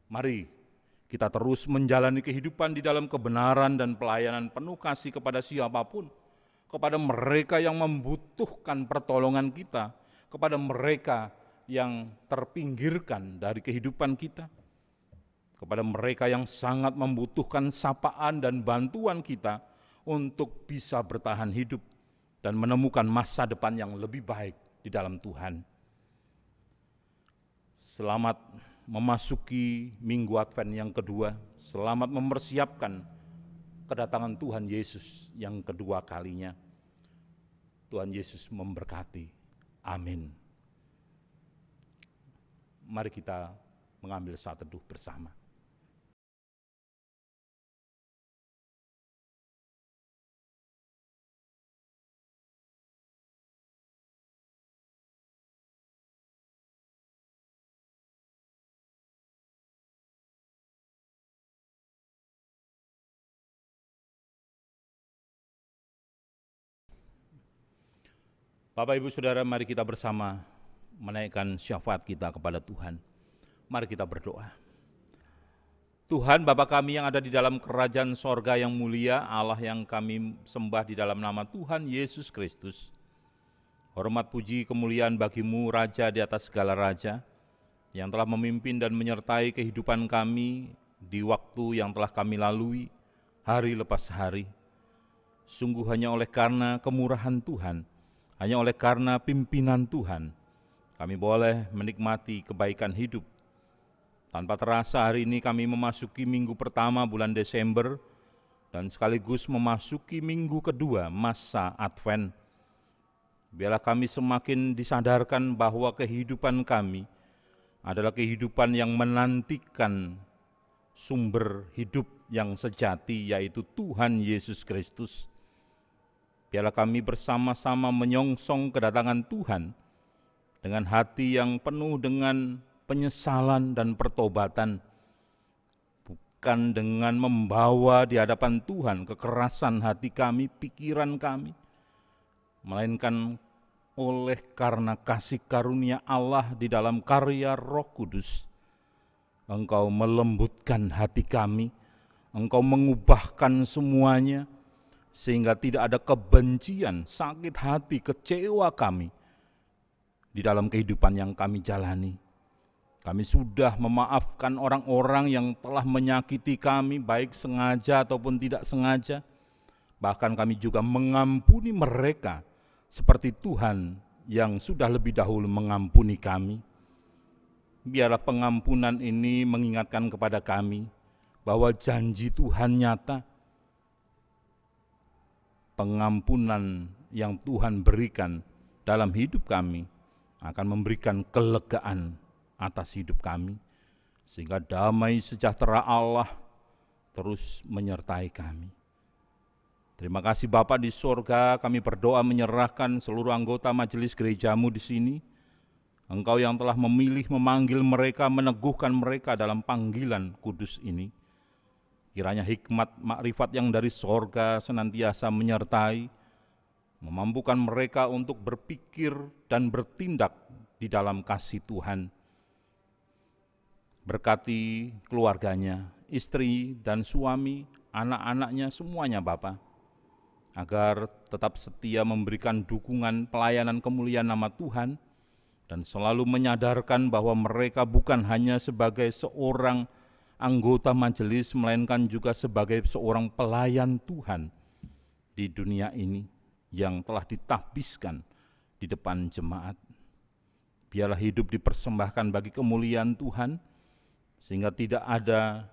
mari kita terus menjalani kehidupan di dalam kebenaran dan pelayanan penuh kasih kepada siapapun, kepada mereka yang membutuhkan pertolongan kita, kepada mereka yang terpinggirkan dari kehidupan kita, kepada mereka yang sangat membutuhkan sapaan dan bantuan kita untuk bisa bertahan hidup dan menemukan masa depan yang lebih baik di dalam Tuhan. Selamat memasuki Minggu Advent yang kedua, selamat mempersiapkan kedatangan Tuhan Yesus yang kedua kalinya. Tuhan Yesus memberkati. Amin. Mari kita mengambil saat teduh bersama. Bapak, Ibu, Saudara, mari kita bersama menaikkan syafaat kita kepada Tuhan. Mari kita berdoa. Tuhan Bapa kami yang ada di dalam kerajaan sorga yang mulia, Allah yang kami sembah di dalam nama Tuhan Yesus Kristus. Hormat puji kemuliaan bagimu, Raja di atas segala raja, yang telah memimpin dan menyertai kehidupan kami di waktu yang telah kami lalui, hari lepas hari. Sungguh hanya oleh karena kemurahan Tuhan, hanya oleh karena pimpinan Tuhan, kami boleh menikmati kebaikan hidup. Tanpa terasa hari ini kami memasuki minggu pertama bulan Desember dan sekaligus memasuki minggu kedua masa Advent. Biarlah kami semakin disadarkan bahwa kehidupan kami adalah kehidupan yang menantikan sumber hidup yang sejati, yaitu Tuhan Yesus Kristus. Biarlah kami bersama-sama menyongsong kedatangan Tuhan dengan hati yang penuh dengan penyesalan dan pertobatan, bukan dengan membawa di hadapan Tuhan kekerasan hati kami, pikiran kami, melainkan oleh karena kasih karunia Allah di dalam karya Roh Kudus, Engkau melembutkan hati kami, Engkau mengubahkan semuanya, sehingga tidak ada kebencian, sakit hati, kecewa kami di dalam kehidupan yang kami jalani. Kami sudah memaafkan orang-orang yang telah menyakiti kami, baik sengaja ataupun tidak sengaja. Bahkan kami juga mengampuni mereka seperti Tuhan yang sudah lebih dahulu mengampuni kami. biarlah pengampunan ini mengingatkan kepada kami bahwa janji Tuhan nyata. Pengampunan yang Tuhan berikan dalam hidup kami akan memberikan kelegaan atas hidup kami, sehingga damai sejahtera Allah terus menyertai kami. Terima kasih Bapa di sorga, kami berdoa menyerahkan seluruh anggota majelis gerejamu di sini. Engkau yang telah memilih, memanggil mereka, meneguhkan mereka dalam panggilan kudus ini. Kiranya hikmat makrifat yang dari sorga senantiasa menyertai, memampukan mereka untuk berpikir dan bertindak di dalam kasih Tuhan. Berkati keluarganya, istri dan suami, anak-anaknya semuanya Bapa, agar tetap setia memberikan dukungan pelayanan kemuliaan nama Tuhan, dan selalu menyadarkan bahwa mereka bukan hanya sebagai seorang anggota majelis, melainkan juga sebagai seorang pelayan Tuhan di dunia ini yang telah ditahbiskan di depan jemaat. Biarlah hidup dipersembahkan bagi kemuliaan Tuhan, sehingga tidak ada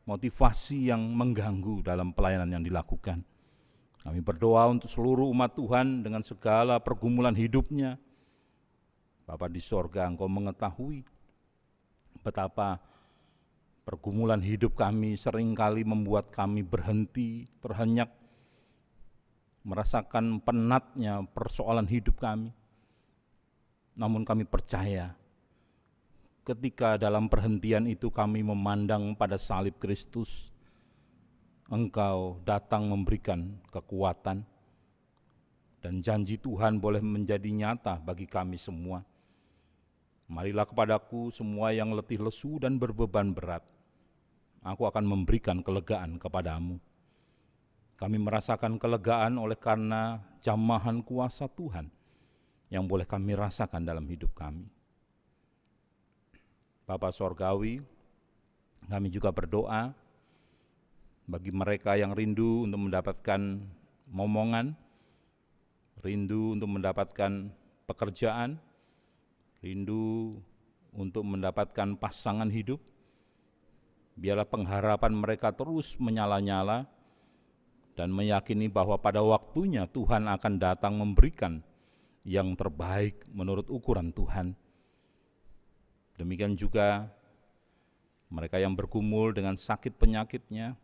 motivasi yang mengganggu dalam pelayanan yang dilakukan. Kami berdoa untuk seluruh umat Tuhan dengan segala pergumulan hidupnya. Bapa di sorga, Engkau mengetahui betapa pergumulan hidup kami seringkali membuat kami berhenti, terhenyak, merasakan penatnya persoalan hidup kami. Namun kami percaya, ketika dalam perhentian itu kami memandang pada salib Kristus, Engkau datang memberikan kekuatan, dan janji Tuhan boleh menjadi nyata bagi kami semua. Marilah kepadaku semua yang letih lesu dan berbeban berat, aku akan memberikan kelegaan kepadamu. Kami merasakan kelegaan oleh karena jamahan kuasa Tuhan yang boleh kami rasakan dalam hidup kami. Bapa Sorgawi, kami juga berdoa bagi mereka yang rindu untuk mendapatkan momongan, rindu untuk mendapatkan pekerjaan, rindu untuk mendapatkan pasangan hidup. Biarlah pengharapan mereka terus menyala-nyala dan meyakini bahwa pada waktunya Tuhan akan datang memberikan yang terbaik menurut ukuran Tuhan. Demikian juga mereka yang bergumul dengan sakit penyakitnya,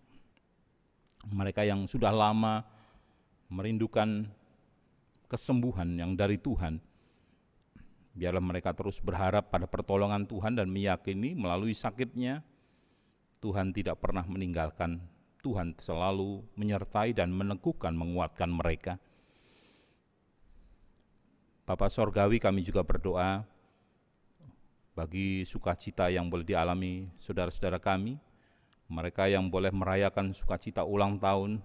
mereka yang sudah lama merindukan kesembuhan yang dari Tuhan. Biarlah mereka terus berharap pada pertolongan Tuhan dan meyakini melalui sakitnya Tuhan tidak pernah meninggalkan, Tuhan selalu menyertai dan meneguhkan, menguatkan mereka. Bapa Sorgawi, kami juga berdoa bagi sukacita yang boleh dialami saudara-saudara kami, mereka yang boleh merayakan sukacita ulang tahun,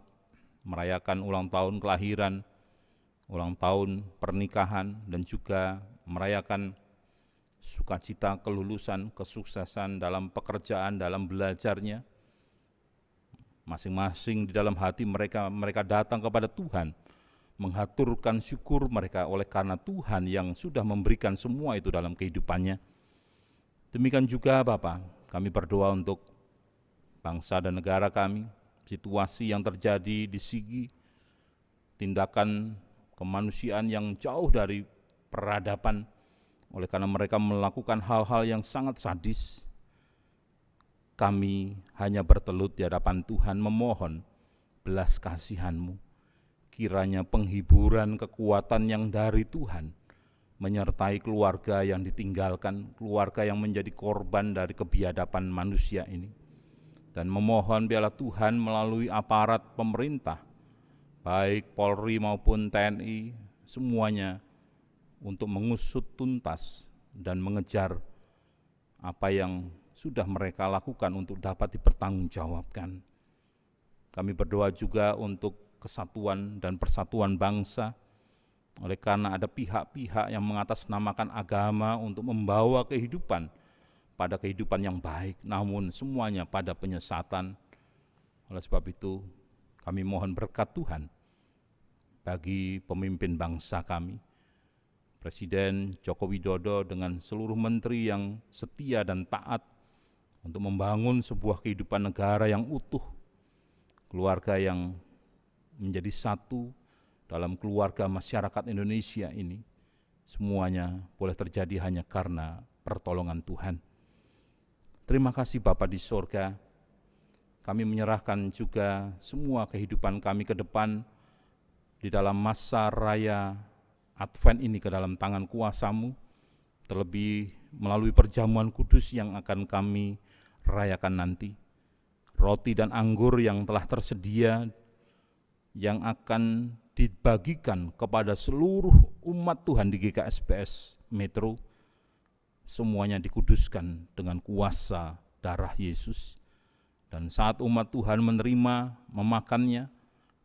merayakan ulang tahun kelahiran, ulang tahun pernikahan, dan juga merayakan sukacita kelulusan, kesuksesan dalam pekerjaan, dalam belajarnya. Masing-masing di dalam hati mereka datang kepada Tuhan, menghaturkan syukur mereka oleh karena Tuhan yang sudah memberikan semua itu dalam kehidupannya. Demikian juga Bapa, kami berdoa untuk bangsa dan negara kami, situasi yang terjadi di Sigi, tindakan kemanusiaan yang jauh dari peradaban, oleh karena mereka melakukan hal-hal yang sangat sadis. Kami hanya bertelut di hadapan Tuhan memohon belas kasihan-Mu. Kiranya penghiburan kekuatan yang dari Tuhan menyertai keluarga yang ditinggalkan, keluarga yang menjadi korban dari kebiadaban manusia ini. Dan memohon biarlah Tuhan melalui aparat pemerintah, baik Polri maupun TNI, semuanya untuk mengusut tuntas dan mengejar apa yang sudah mereka lakukan untuk dapat dipertanggungjawabkan. Kami berdoa juga untuk kesatuan dan persatuan bangsa, oleh karena ada pihak-pihak yang mengatasnamakan agama untuk membawa kehidupan pada kehidupan yang baik, namun semuanya pada penyesatan. Oleh sebab itu, kami mohon berkat Tuhan bagi pemimpin bangsa kami, Presiden Joko Widodo dengan seluruh menteri yang setia dan taat untuk membangun sebuah kehidupan negara yang utuh, keluarga yang menjadi satu dalam keluarga masyarakat Indonesia ini. Semuanya boleh terjadi hanya karena pertolongan Tuhan. Terima kasih Bapa di sorga. Kami menyerahkan juga semua kehidupan kami ke depan di dalam masa raya Advent ini ke dalam tangan kuasa-Mu, terlebih melalui perjamuan kudus yang akan kami rayakan nanti. Roti dan anggur yang telah tersedia, yang akan dibagikan kepada seluruh umat Tuhan di GKSPS Metro, semuanya dikuduskan dengan kuasa darah Yesus. Dan saat umat Tuhan menerima, memakannya,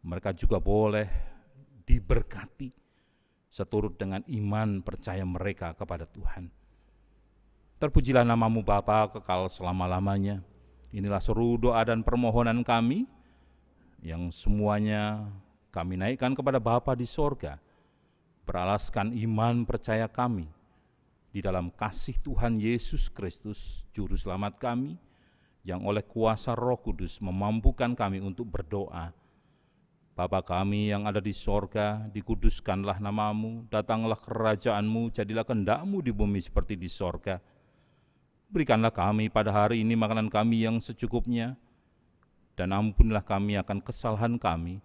mereka juga boleh diberkati seturut dengan iman percaya mereka kepada Tuhan. Terpujilah nama-Mu Bapa kekal selama-lamanya. Inilah seru doa dan permohonan kami yang semuanya kami naikkan kepada Bapa di sorga, beralaskan iman percaya kami di dalam kasih Tuhan Yesus Kristus, Juru Selamat kami, yang oleh kuasa Roh Kudus memampukan kami untuk berdoa. Bapa kami yang ada di sorga, dikuduskanlah nama-Mu, datanglah kerajaan-Mu, jadilah kehendak-Mu di bumi seperti di sorga. Berikanlah kami pada hari ini makanan kami yang secukupnya, dan ampunilah kami akan kesalahan kami,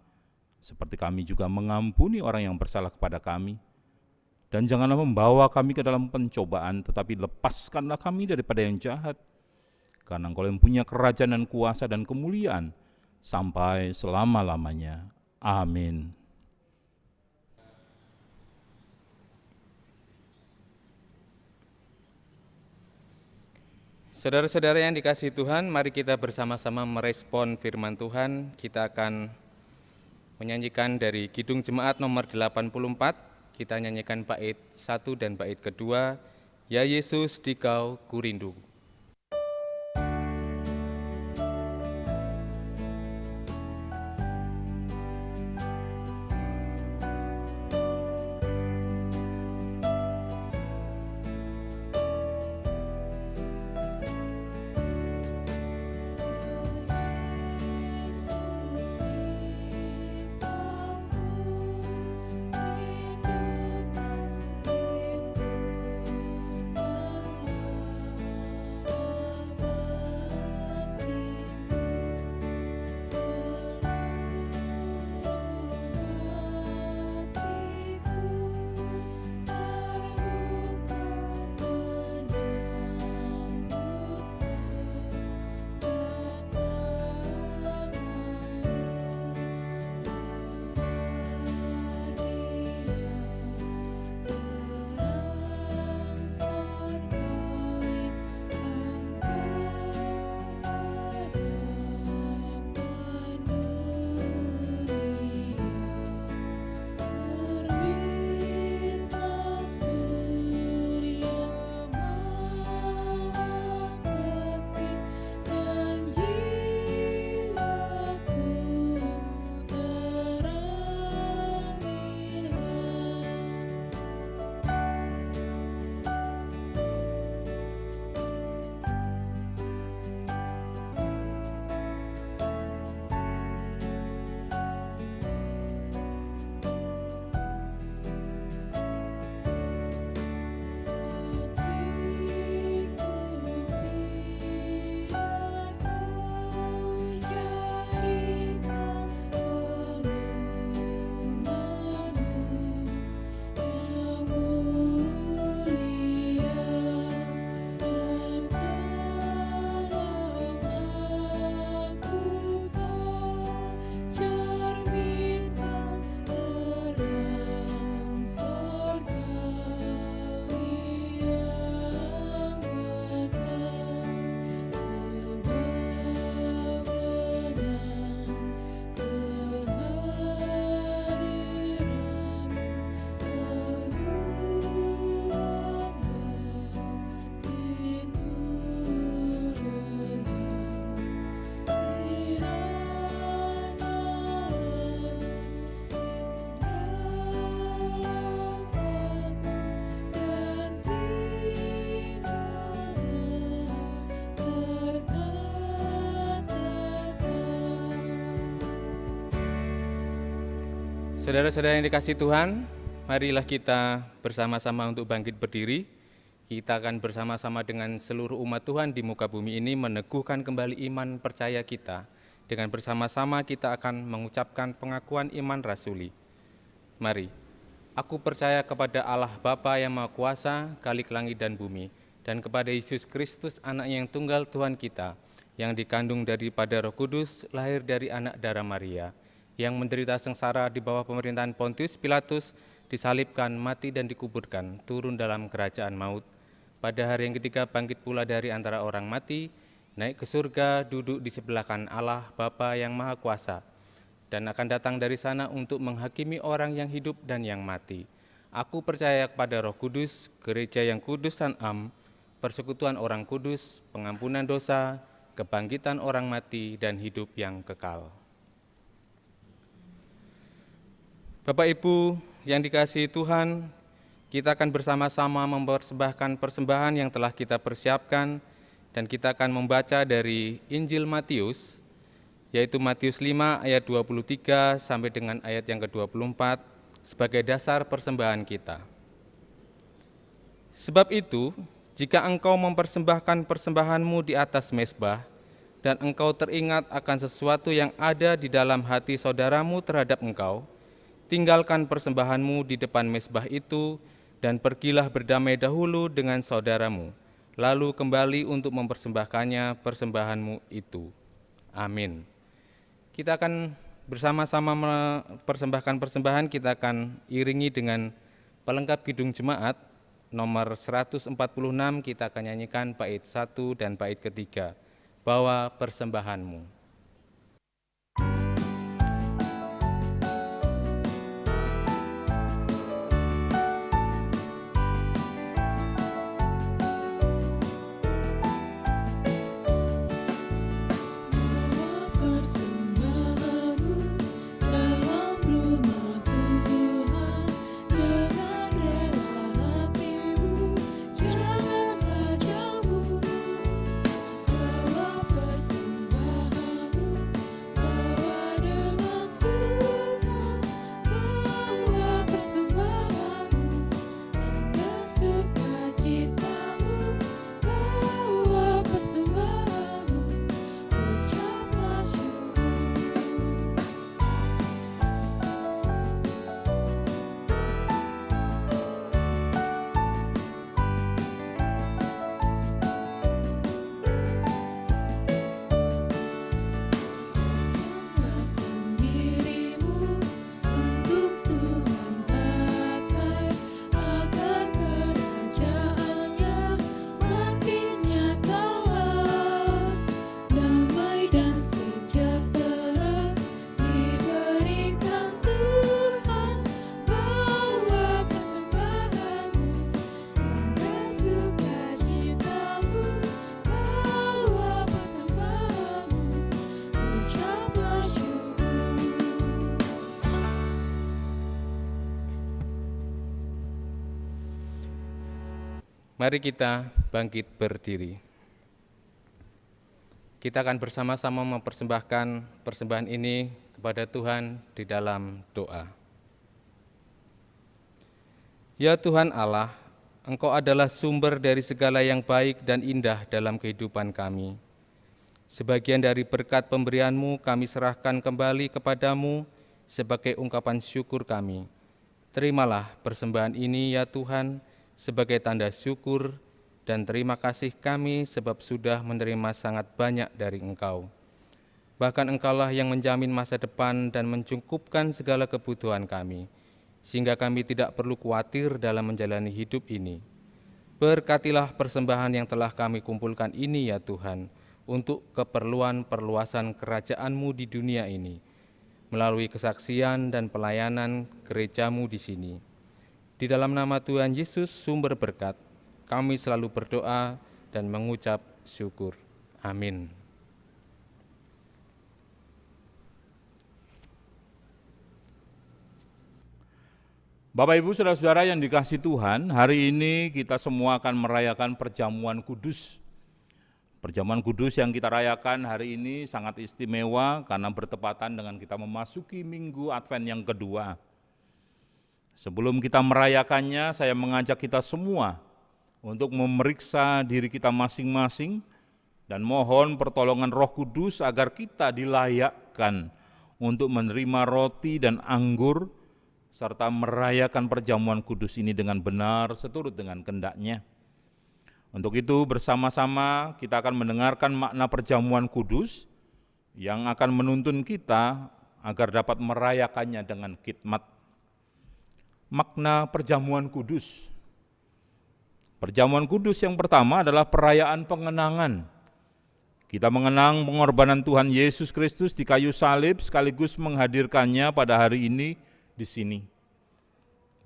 seperti kami juga mengampuni orang yang bersalah kepada kami. Dan janganlah membawa kami ke dalam pencobaan, tetapi lepaskanlah kami daripada yang jahat. Karena Engkau yang punya kerajaan dan kuasa dan kemuliaan sampai selama-lamanya. Amin. Saudara-saudara yang dikasihi Tuhan, mari kita bersama-sama merespon firman Tuhan. Kita akan menyanyikan dari Kidung Jemaat nomor 84. Kita nyanyikan bait 1 dan bait kedua, Ya Yesus Dikau Kurindu. Saudara-saudara yang dikasihi Tuhan, marilah kita bersama-sama untuk bangkit berdiri. Kita akan bersama-sama dengan seluruh umat Tuhan di muka bumi ini meneguhkan kembali iman percaya kita. Dengan bersama-sama kita akan mengucapkan pengakuan iman rasuli. Mari, aku percaya kepada Allah Bapa yang Maha Kuasa, Khalik langit dan bumi, dan kepada Yesus Kristus, Anak-Nya yang tunggal Tuhan kita, yang dikandung daripada Roh Kudus, lahir dari anak darah Maria, yang menderita sengsara di bawah pemerintahan Pontius Pilatus, disalibkan, mati dan dikuburkan, turun dalam kerajaan maut. Pada hari yang ketiga bangkit pula dari antara orang mati, naik ke surga, duduk di sebelah kanan Allah Bapa yang Maha Kuasa, dan akan datang dari sana untuk menghakimi orang yang hidup dan yang mati. Aku percaya kepada Roh Kudus, gereja yang kudus dan am, persekutuan orang kudus, pengampunan dosa, kebangkitan orang mati, dan hidup yang kekal. Bapak Ibu yang dikasihi Tuhan, kita akan bersama-sama mempersembahkan persembahan yang telah kita persiapkan, dan kita akan membaca dari Injil Matius, yaitu Matius 5 ayat 23 sampai dengan ayat yang ke-24 sebagai dasar persembahan kita. Sebab itu, jika engkau mempersembahkan persembahanmu di atas mezbah, dan engkau teringat akan sesuatu yang ada di dalam hati saudaramu terhadap engkau, tinggalkan persembahanmu di depan mezbah itu, dan pergilah berdamai dahulu dengan saudaramu, lalu kembali untuk mempersembahkannya persembahanmu itu. Amin. Kita akan bersama-sama mempersembahkan persembahan, kita akan iringi dengan pelengkap Kidung Jemaat nomor 146, kita akan nyanyikan bait 1 dan bait ketiga. Bawa persembahanmu. Mari kita bangkit berdiri. Kita akan bersama-sama mempersembahkan persembahan ini kepada Tuhan di dalam doa. Ya Tuhan Allah, Engkau adalah sumber dari segala yang baik dan indah dalam kehidupan kami. Sebagian dari berkat pemberian-Mu kami serahkan kembali kepadamu sebagai ungkapan syukur kami. Terimalah persembahan ini ya Tuhan, sebagai tanda syukur dan terima kasih kami sebab sudah menerima sangat banyak dari Engkau. Bahkan Engkaulah yang menjamin masa depan dan mencukupkan segala kebutuhan kami, sehingga kami tidak perlu khawatir dalam menjalani hidup ini. Berkatilah persembahan yang telah kami kumpulkan ini ya Tuhan, untuk keperluan perluasan kerajaan-Mu di dunia ini, melalui kesaksian dan pelayanan gereja-Mu di sini. Di dalam nama Tuhan Yesus, sumber berkat, kami selalu berdoa dan mengucap syukur. Amin. Bapak Ibu Saudara-saudara yang dikasihi Tuhan, hari ini kita semua akan merayakan perjamuan kudus. Perjamuan kudus yang kita rayakan hari ini sangat istimewa karena bertepatan dengan kita memasuki Minggu Advent yang kedua. Sebelum kita merayakannya, saya mengajak kita semua untuk memeriksa diri kita masing-masing dan mohon pertolongan Roh Kudus agar kita dilayakkan untuk menerima roti dan anggur serta merayakan perjamuan kudus ini dengan benar seturut dengan kehendak-Nya. Untuk itu bersama-sama kita akan mendengarkan makna perjamuan kudus yang akan menuntun kita agar dapat merayakannya dengan khidmat. Makna perjamuan kudus. Perjamuan kudus yang pertama adalah perayaan pengenangan. Kita mengenang pengorbanan Tuhan Yesus Kristus di kayu salib sekaligus menghadirkannya pada hari ini di sini.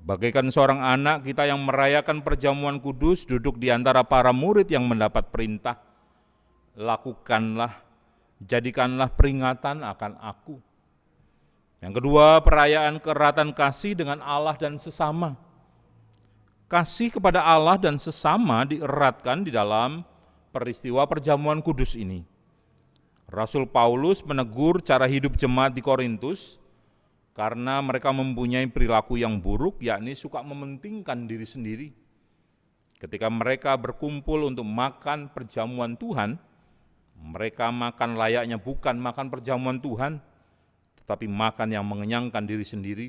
Bagaikan seorang anak, kita yang merayakan perjamuan kudus duduk di antara para murid yang mendapat perintah, lakukanlah, jadikanlah peringatan akan aku. Yang kedua, perayaan keeratan kasih dengan Allah dan sesama. Kasih kepada Allah dan sesama dieratkan di dalam peristiwa perjamuan kudus ini. Rasul Paulus menegur cara hidup jemaat di Korintus karena mereka mempunyai perilaku yang buruk, yakni suka mementingkan diri sendiri. Ketika mereka berkumpul untuk makan perjamuan Tuhan, mereka makan layaknya bukan makan perjamuan Tuhan, tetapi makan yang mengenyangkan diri sendiri,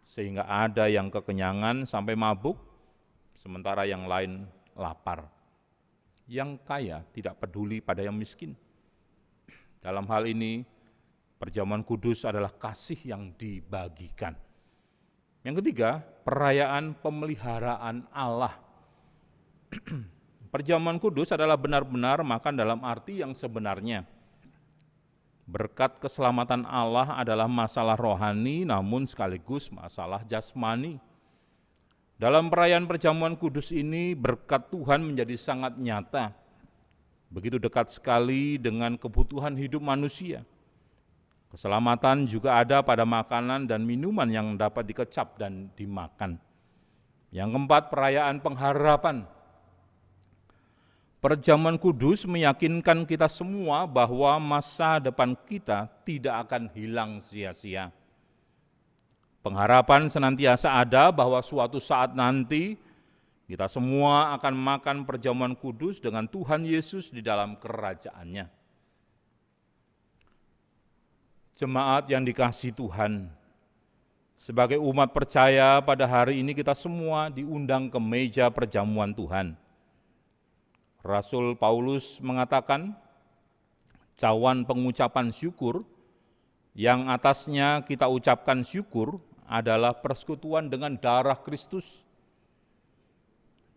sehingga ada yang kekenyangan sampai mabuk, sementara yang lain lapar. Yang kaya tidak peduli pada yang miskin. Dalam hal ini, perjamuan kudus adalah kasih yang dibagikan. Yang ketiga, perayaan pemeliharaan Allah. Perjamuan kudus adalah benar-benar makan dalam arti yang sebenarnya. Berkat keselamatan Allah adalah masalah rohani, namun sekaligus masalah jasmani. Dalam perayaan perjamuan kudus ini, berkat Tuhan menjadi sangat nyata. Begitu dekat sekali dengan kebutuhan hidup manusia. Keselamatan juga ada pada makanan dan minuman yang dapat dikecap dan dimakan. Yang keempat, perayaan pengharapan. Perjamuan kudus meyakinkan kita semua bahwa masa depan kita tidak akan hilang sia-sia. Pengharapan senantiasa ada bahwa suatu saat nanti kita semua akan makan perjamuan kudus dengan Tuhan Yesus di dalam kerajaan-Nya. Jemaat yang dikasihi Tuhan, sebagai umat percaya pada hari ini kita semua diundang ke meja perjamuan Tuhan. Rasul Paulus mengatakan, cawan pengucapan syukur yang atasnya kita ucapkan syukur adalah persekutuan dengan darah Kristus.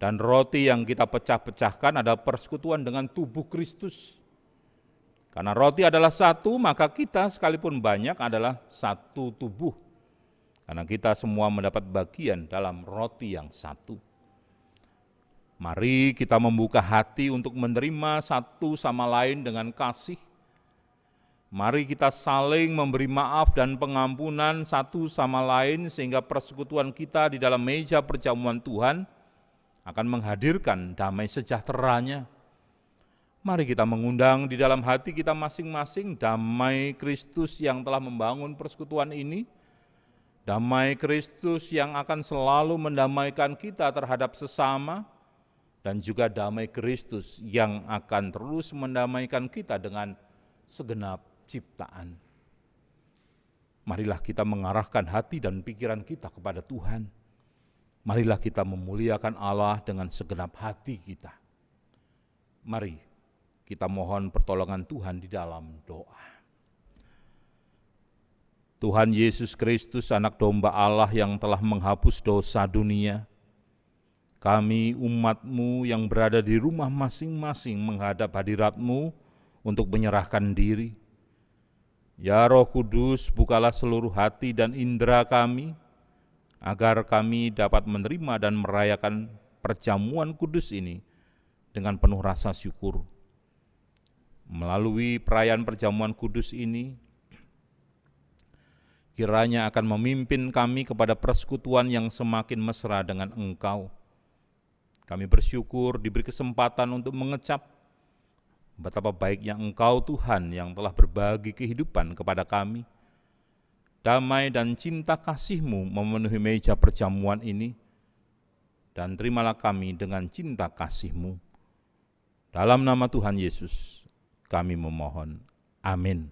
Dan roti yang kita pecah-pecahkan adalah persekutuan dengan tubuh Kristus. Karena roti adalah satu, maka kita sekalipun banyak adalah satu tubuh. Karena kita semua mendapat bagian dalam roti yang satu. Mari kita membuka hati untuk menerima satu sama lain dengan kasih. Mari kita saling memberi maaf dan pengampunan satu sama lain sehingga persekutuan kita di dalam meja perjamuan Tuhan akan menghadirkan damai sejahtera-Nya. Mari kita mengundang di dalam hati kita masing-masing damai Kristus yang telah membangun persekutuan ini, damai Kristus yang akan selalu mendamaikan kita terhadap sesama, dan juga damai Kristus yang akan terus mendamaikan kita dengan segenap ciptaan. Marilah kita mengarahkan hati dan pikiran kita kepada Tuhan. Marilah kita memuliakan Allah dengan segenap hati kita. Mari kita mohon pertolongan Tuhan di dalam doa. Tuhan Yesus Kristus, anak domba Allah yang telah menghapus dosa dunia, kami umat-Mu yang berada di rumah masing-masing menghadap hadirat-Mu untuk menyerahkan diri. Ya Roh Kudus, bukalah seluruh hati dan indera kami, agar kami dapat menerima dan merayakan perjamuan kudus ini dengan penuh rasa syukur. Melalui perayaan perjamuan kudus ini, kiranya akan memimpin kami kepada persekutuan yang semakin mesra dengan Engkau. Kami bersyukur diberi kesempatan untuk mengecap betapa baiknya Engkau Tuhan yang telah berbagi kehidupan kepada kami. damai dan cinta kasih-Mu memenuhi meja perjamuan ini, dan terimalah kami dengan cinta kasih-Mu. Dalam nama Tuhan Yesus, kami memohon. Amin.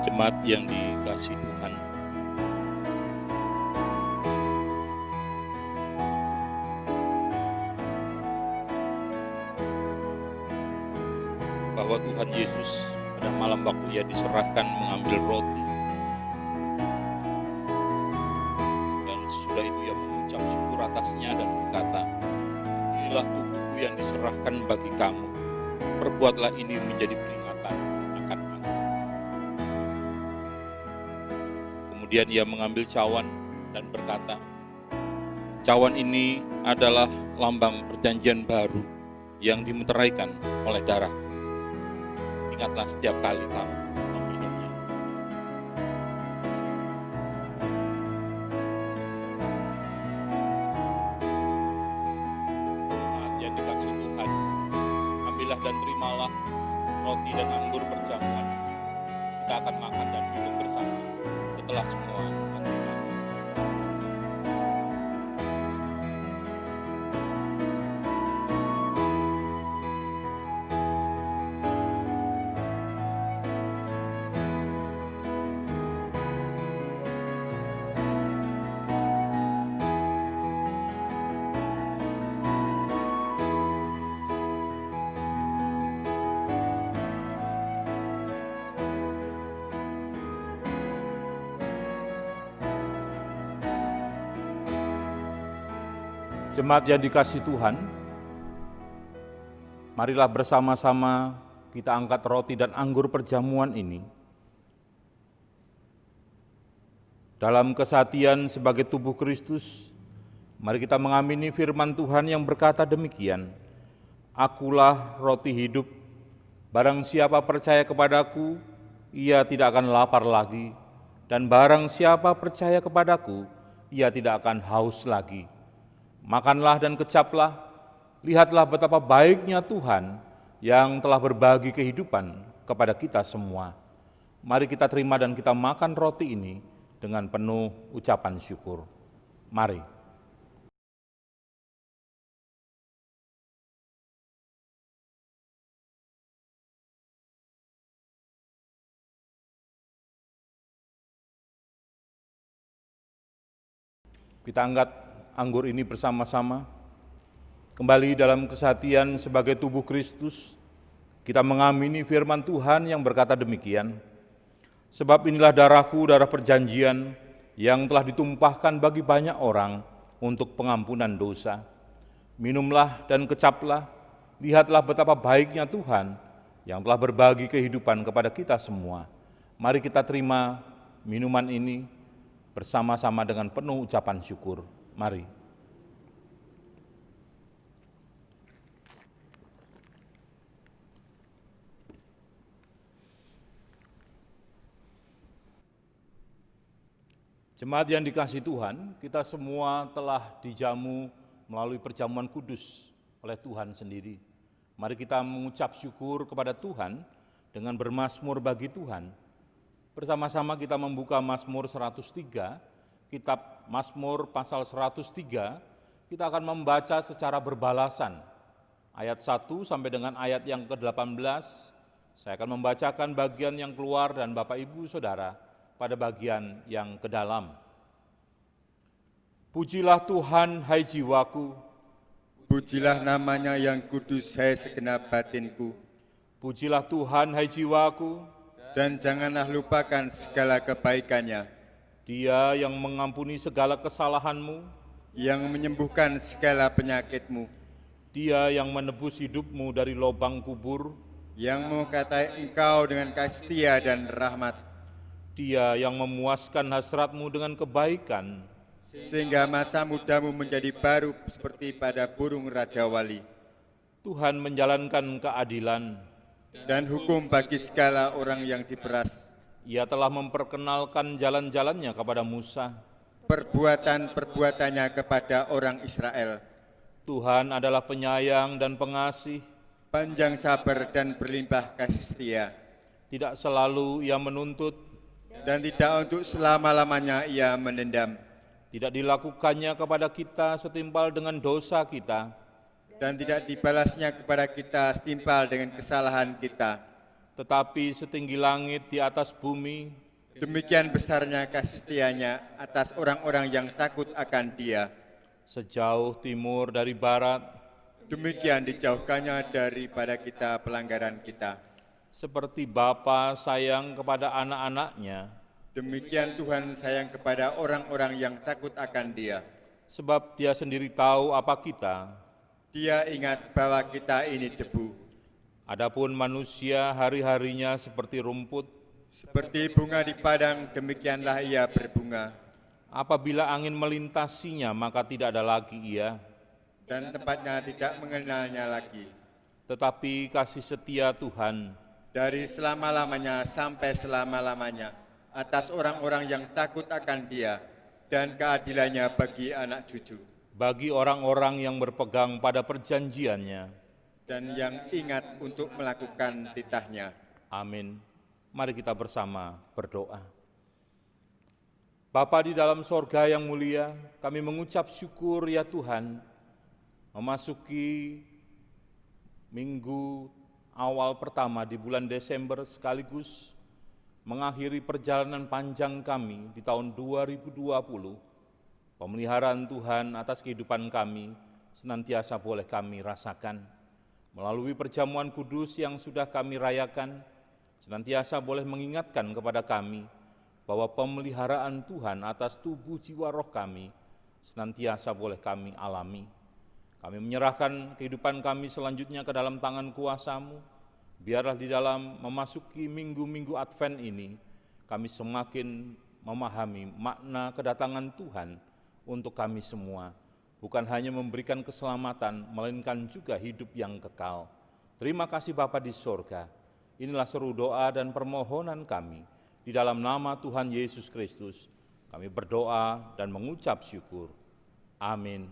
Jemaat yang dikasihi Tuhan, bahwa Tuhan Yesus pada malam waktu Ia diserahkan mengambil roti, dan sesudah itu Ia mengucap syukur atasnya dan berkata, "Inilah tubuhku yang diserahkan bagi kamu, perbuatlah ini menjadi peringatan akan aku." Kemudian Ia mengambil cawan dan berkata, "Cawan ini adalah lambang perjanjian baru yang dimeteraikan oleh darah. Ingatlah setiap kali kamu meminumnya." Jemaat yang dikasihi Tuhan, ambillah dan terimalah roti dan anggur perjamuan ini. Kita akan makan dan minum bersama setelah semua menerima. Jemaat yang dikasihi Tuhan, marilah bersama-sama kita angkat roti dan anggur perjamuan ini dalam kesatian sebagai tubuh Kristus. Mari kita mengamini firman Tuhan yang berkata demikian, "Akulah roti hidup, barang siapa percaya kepadaku, ia tidak akan lapar lagi, dan barang siapa percaya kepadaku, ia tidak akan haus lagi. Makanlah dan kecaplah, lihatlah betapa baiknya Tuhan yang telah berbagi kehidupan kepada kita semua." Mari kita terima dan kita makan roti ini dengan penuh ucapan syukur. Mari. Kita angkat anggur ini bersama-sama. Kembali dalam kesatian sebagai tubuh Kristus, kita mengamini firman Tuhan yang berkata demikian, "Sebab inilah darahku, darah perjanjian, yang telah ditumpahkan bagi banyak orang untuk pengampunan dosa. Minumlah dan kecaplah, lihatlah betapa baiknya Tuhan yang telah berbagi kehidupan kepada kita semua." Mari kita terima minuman ini bersama-sama dengan penuh ucapan syukur. Mari. Jemaat yang dikasihi Tuhan, kita semua telah dijamu melalui perjamuan kudus oleh Tuhan sendiri. Mari kita mengucap syukur kepada Tuhan dengan bermazmur bagi Tuhan. Bersama-sama kita membuka Mazmur 103, kitab Mazmur pasal 103, kita akan membaca secara berbalasan. Ayat 1 sampai dengan ayat yang ke-18, saya akan membacakan bagian yang keluar dan Bapak Ibu Saudara pada bagian yang ke dalam. Pujilah Tuhan, hai jiwaku. Pujilah namanya yang kudus, hai segenap batinku. Pujilah Tuhan, hai jiwaku. Dan janganlah lupakan segala kebaikannya, Dia yang mengampuni segala kesalahanmu, yang menyembuhkan segala penyakitmu, Dia yang menebus hidupmu dari lubang kubur, yang mengkatai engkau dengan kasih setia dan rahmat, Dia yang memuaskan hasratmu dengan kebaikan, sehingga masa mudamu menjadi baru seperti pada burung Raja Wali. Tuhan menjalankan keadilan, Dan hukum bagi segala orang yang diperas. Ia telah memperkenalkan jalan-jalannya kepada Musa. Perbuatan-perbuatannya kepada orang Israel. Tuhan adalah penyayang dan pengasih, Panjang sabar dan berlimpah kasih setia. tidak selalu Ia menuntut, Dan tidak untuk selama-lamanya ia menendam. tidak dilakukannya kepada kita setimpal dengan dosa kita, Dan tidak dibalasnya kepada kita setimpal dengan kesalahan kita. tetapi setinggi langit di atas bumi, Demikian besarnya kasih setianya atas orang-orang yang takut akan Dia. sejauh timur dari barat, Demikian dijauhkannya daripada kita pelanggaran kita. seperti Bapa sayang kepada anak-anaknya, Demikian Tuhan sayang kepada orang-orang yang takut akan Dia. sebab Dia sendiri tahu apa kita. Dia ingat bahwa kita ini debu. Adapun manusia hari-harinya seperti rumput, Seperti bunga di padang, demikianlah ia berbunga. apabila angin melintasinya maka tidak ada lagi ia. Dan tempatnya tidak mengenalnya lagi. Tetapi kasih setia Tuhan Dari selama-lamanya sampai selama-lamanya atas orang-orang yang takut akan Dia, dan keadilannya bagi anak cucu, bagi orang-orang yang berpegang pada perjanjiannya. dan yang ingat untuk melakukan titahnya. Amin. Mari kita bersama berdoa. Bapa di dalam sorga yang mulia, kami mengucap syukur ya Tuhan, memasuki minggu awal pertama di bulan Desember sekaligus mengakhiri perjalanan panjang kami di tahun 2020. Pemeliharaan Tuhan atas kehidupan kami senantiasa boleh kami rasakan. Melalui perjamuan kudus yang sudah kami rayakan, senantiasa boleh mengingatkan kepada kami bahwa pemeliharaan Tuhan atas tubuh jiwa roh kami senantiasa boleh kami alami. Kami menyerahkan kehidupan kami selanjutnya ke dalam tangan kuasa-Mu. Biarlah di dalam memasuki minggu-minggu Advent ini, kami semakin memahami makna kedatangan Tuhan untuk kami semua. Bukan hanya memberikan keselamatan, melainkan juga hidup yang kekal. Terima kasih Bapa di sorga. Inilah seru doa dan permohonan kami. Di dalam nama Tuhan Yesus Kristus, kami berdoa dan mengucap syukur. Amin.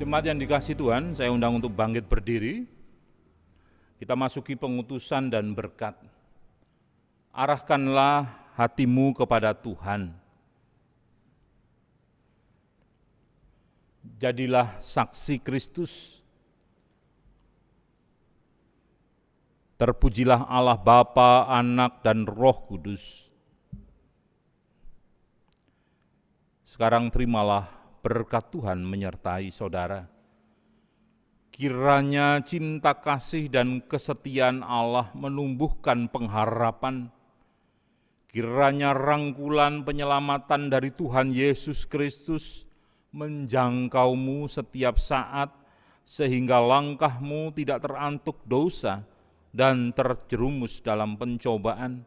Jemaat yang dikasihi Tuhan, saya undang untuk bangkit berdiri. Kita masuki pengutusan dan berkat. Arahkanlah hatimu kepada Tuhan. Jadilah saksi Kristus. Terpujilah Allah Bapa, Anak, dan Roh Kudus. Sekarang terimalah berkat Tuhan menyertai saudara. Kiranya cinta kasih dan kesetiaan Allah menumbuhkan pengharapan. Kiranya rangkulan penyelamatan dari Tuhan Yesus Kristus menjangkaumu setiap saat, sehingga langkahmu tidak terantuk dosa dan terjerumus dalam pencobaan.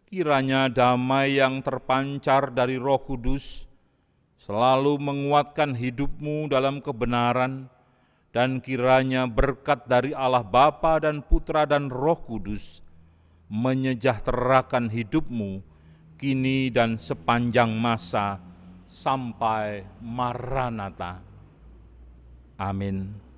Kiranya damai yang terpancar dari Roh Kudus selalu menguatkan hidupmu dalam kebenaran, dan kiranya berkat dari Allah Bapa dan Putra dan Roh Kudus menyejahterakan hidupmu kini dan sepanjang masa sampai Maranatha. Amin.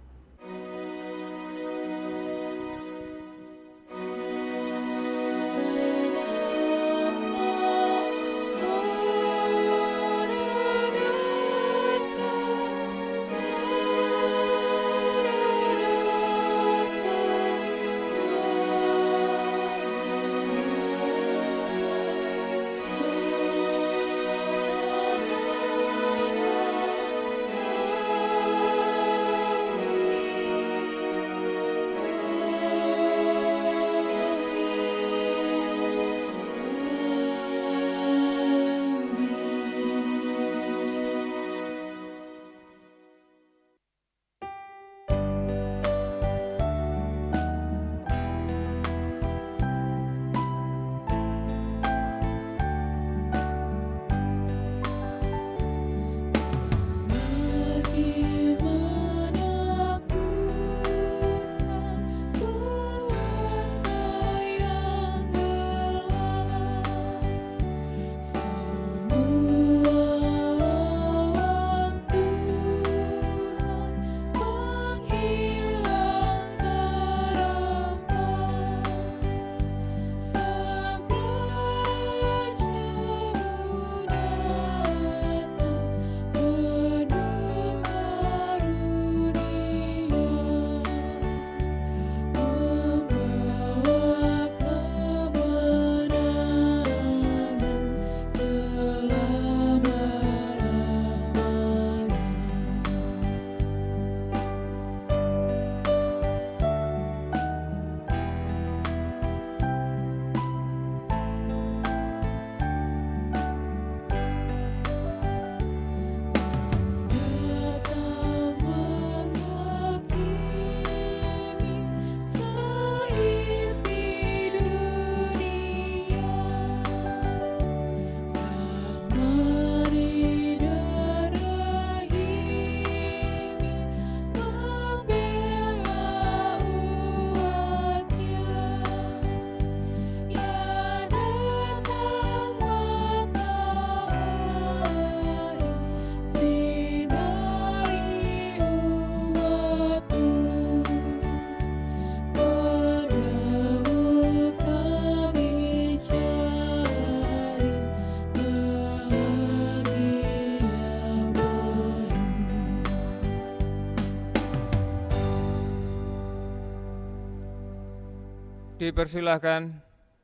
dipersilahkan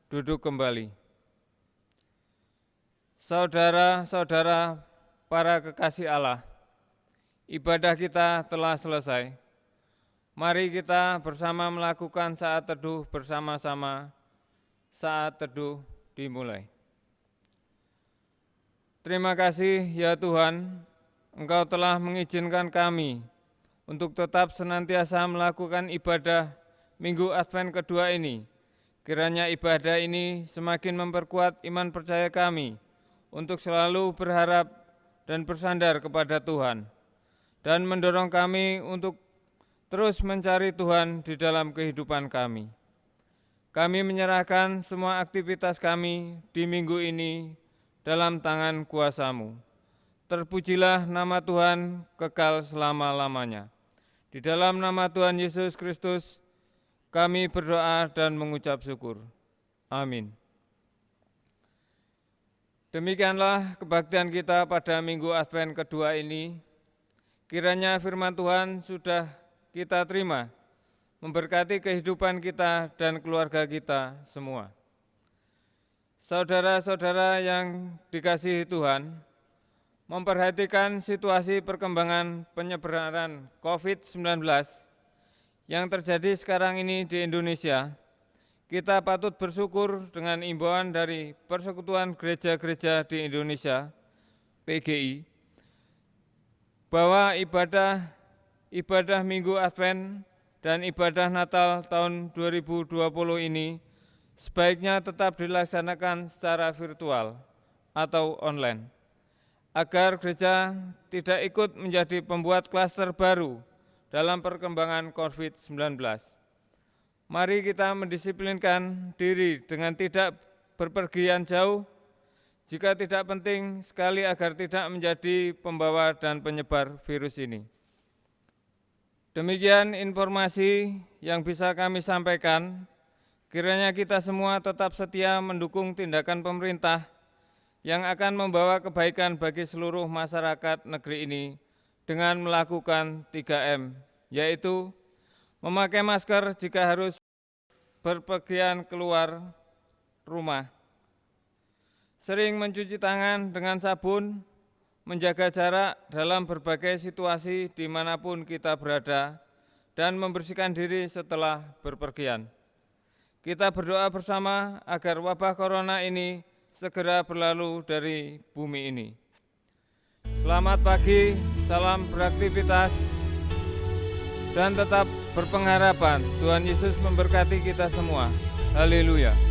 duduk kembali. Saudara-saudara para kekasih Allah, ibadah kita telah selesai. Mari kita bersama melakukan saat teduh bersama-sama. Saat teduh dimulai. Terima kasih ya Tuhan, Engkau telah mengizinkan kami untuk tetap senantiasa melakukan ibadah Minggu Advent kedua ini. Kiranya ibadah ini semakin memperkuat iman percaya kami untuk selalu berharap dan bersandar kepada Tuhan, dan mendorong kami untuk terus mencari Tuhan di dalam kehidupan kami. Kami menyerahkan semua aktivitas kami di minggu ini dalam tangan kuasa-Mu. Terpujilah nama Tuhan kekal selama-lamanya. Di dalam nama Tuhan Yesus Kristus, kami berdoa dan mengucap syukur. Amin. Demikianlah kebaktian kita pada Minggu Advent kedua ini. Kiranya firman Tuhan sudah kita terima, memberkati kehidupan kita dan keluarga kita semua. Saudara-saudara yang dikasihi Tuhan, memperhatikan situasi perkembangan penyebaran COVID-19 yang terjadi sekarang ini di Indonesia, kita patut bersyukur dengan imbauan dari Persekutuan Gereja-Gereja di Indonesia, PGI, bahwa ibadah Minggu Advent dan ibadah Natal tahun 2020 ini sebaiknya tetap dilaksanakan secara virtual atau online, agar gereja tidak ikut menjadi pembuat klaster baru dalam perkembangan COVID-19. Mari kita mendisiplinkan diri dengan tidak berpergian jauh, jika tidak penting sekali agar tidak menjadi pembawa dan penyebar virus ini. Demikian informasi yang bisa kami sampaikan. Kiranya kita semua tetap setia mendukung tindakan pemerintah yang akan membawa kebaikan bagi seluruh masyarakat negeri ini dengan melakukan 3M, yaitu memakai masker jika harus berpergian keluar rumah, sering mencuci tangan dengan sabun, menjaga jarak dalam berbagai situasi dimanapun kita berada, dan membersihkan diri setelah berpergian. Kita berdoa bersama agar wabah corona ini segera berlalu dari bumi ini. Selamat pagi, salam beraktivitas, dan tetap berpengharapan. Tuhan Yesus memberkati kita semua. Haleluya.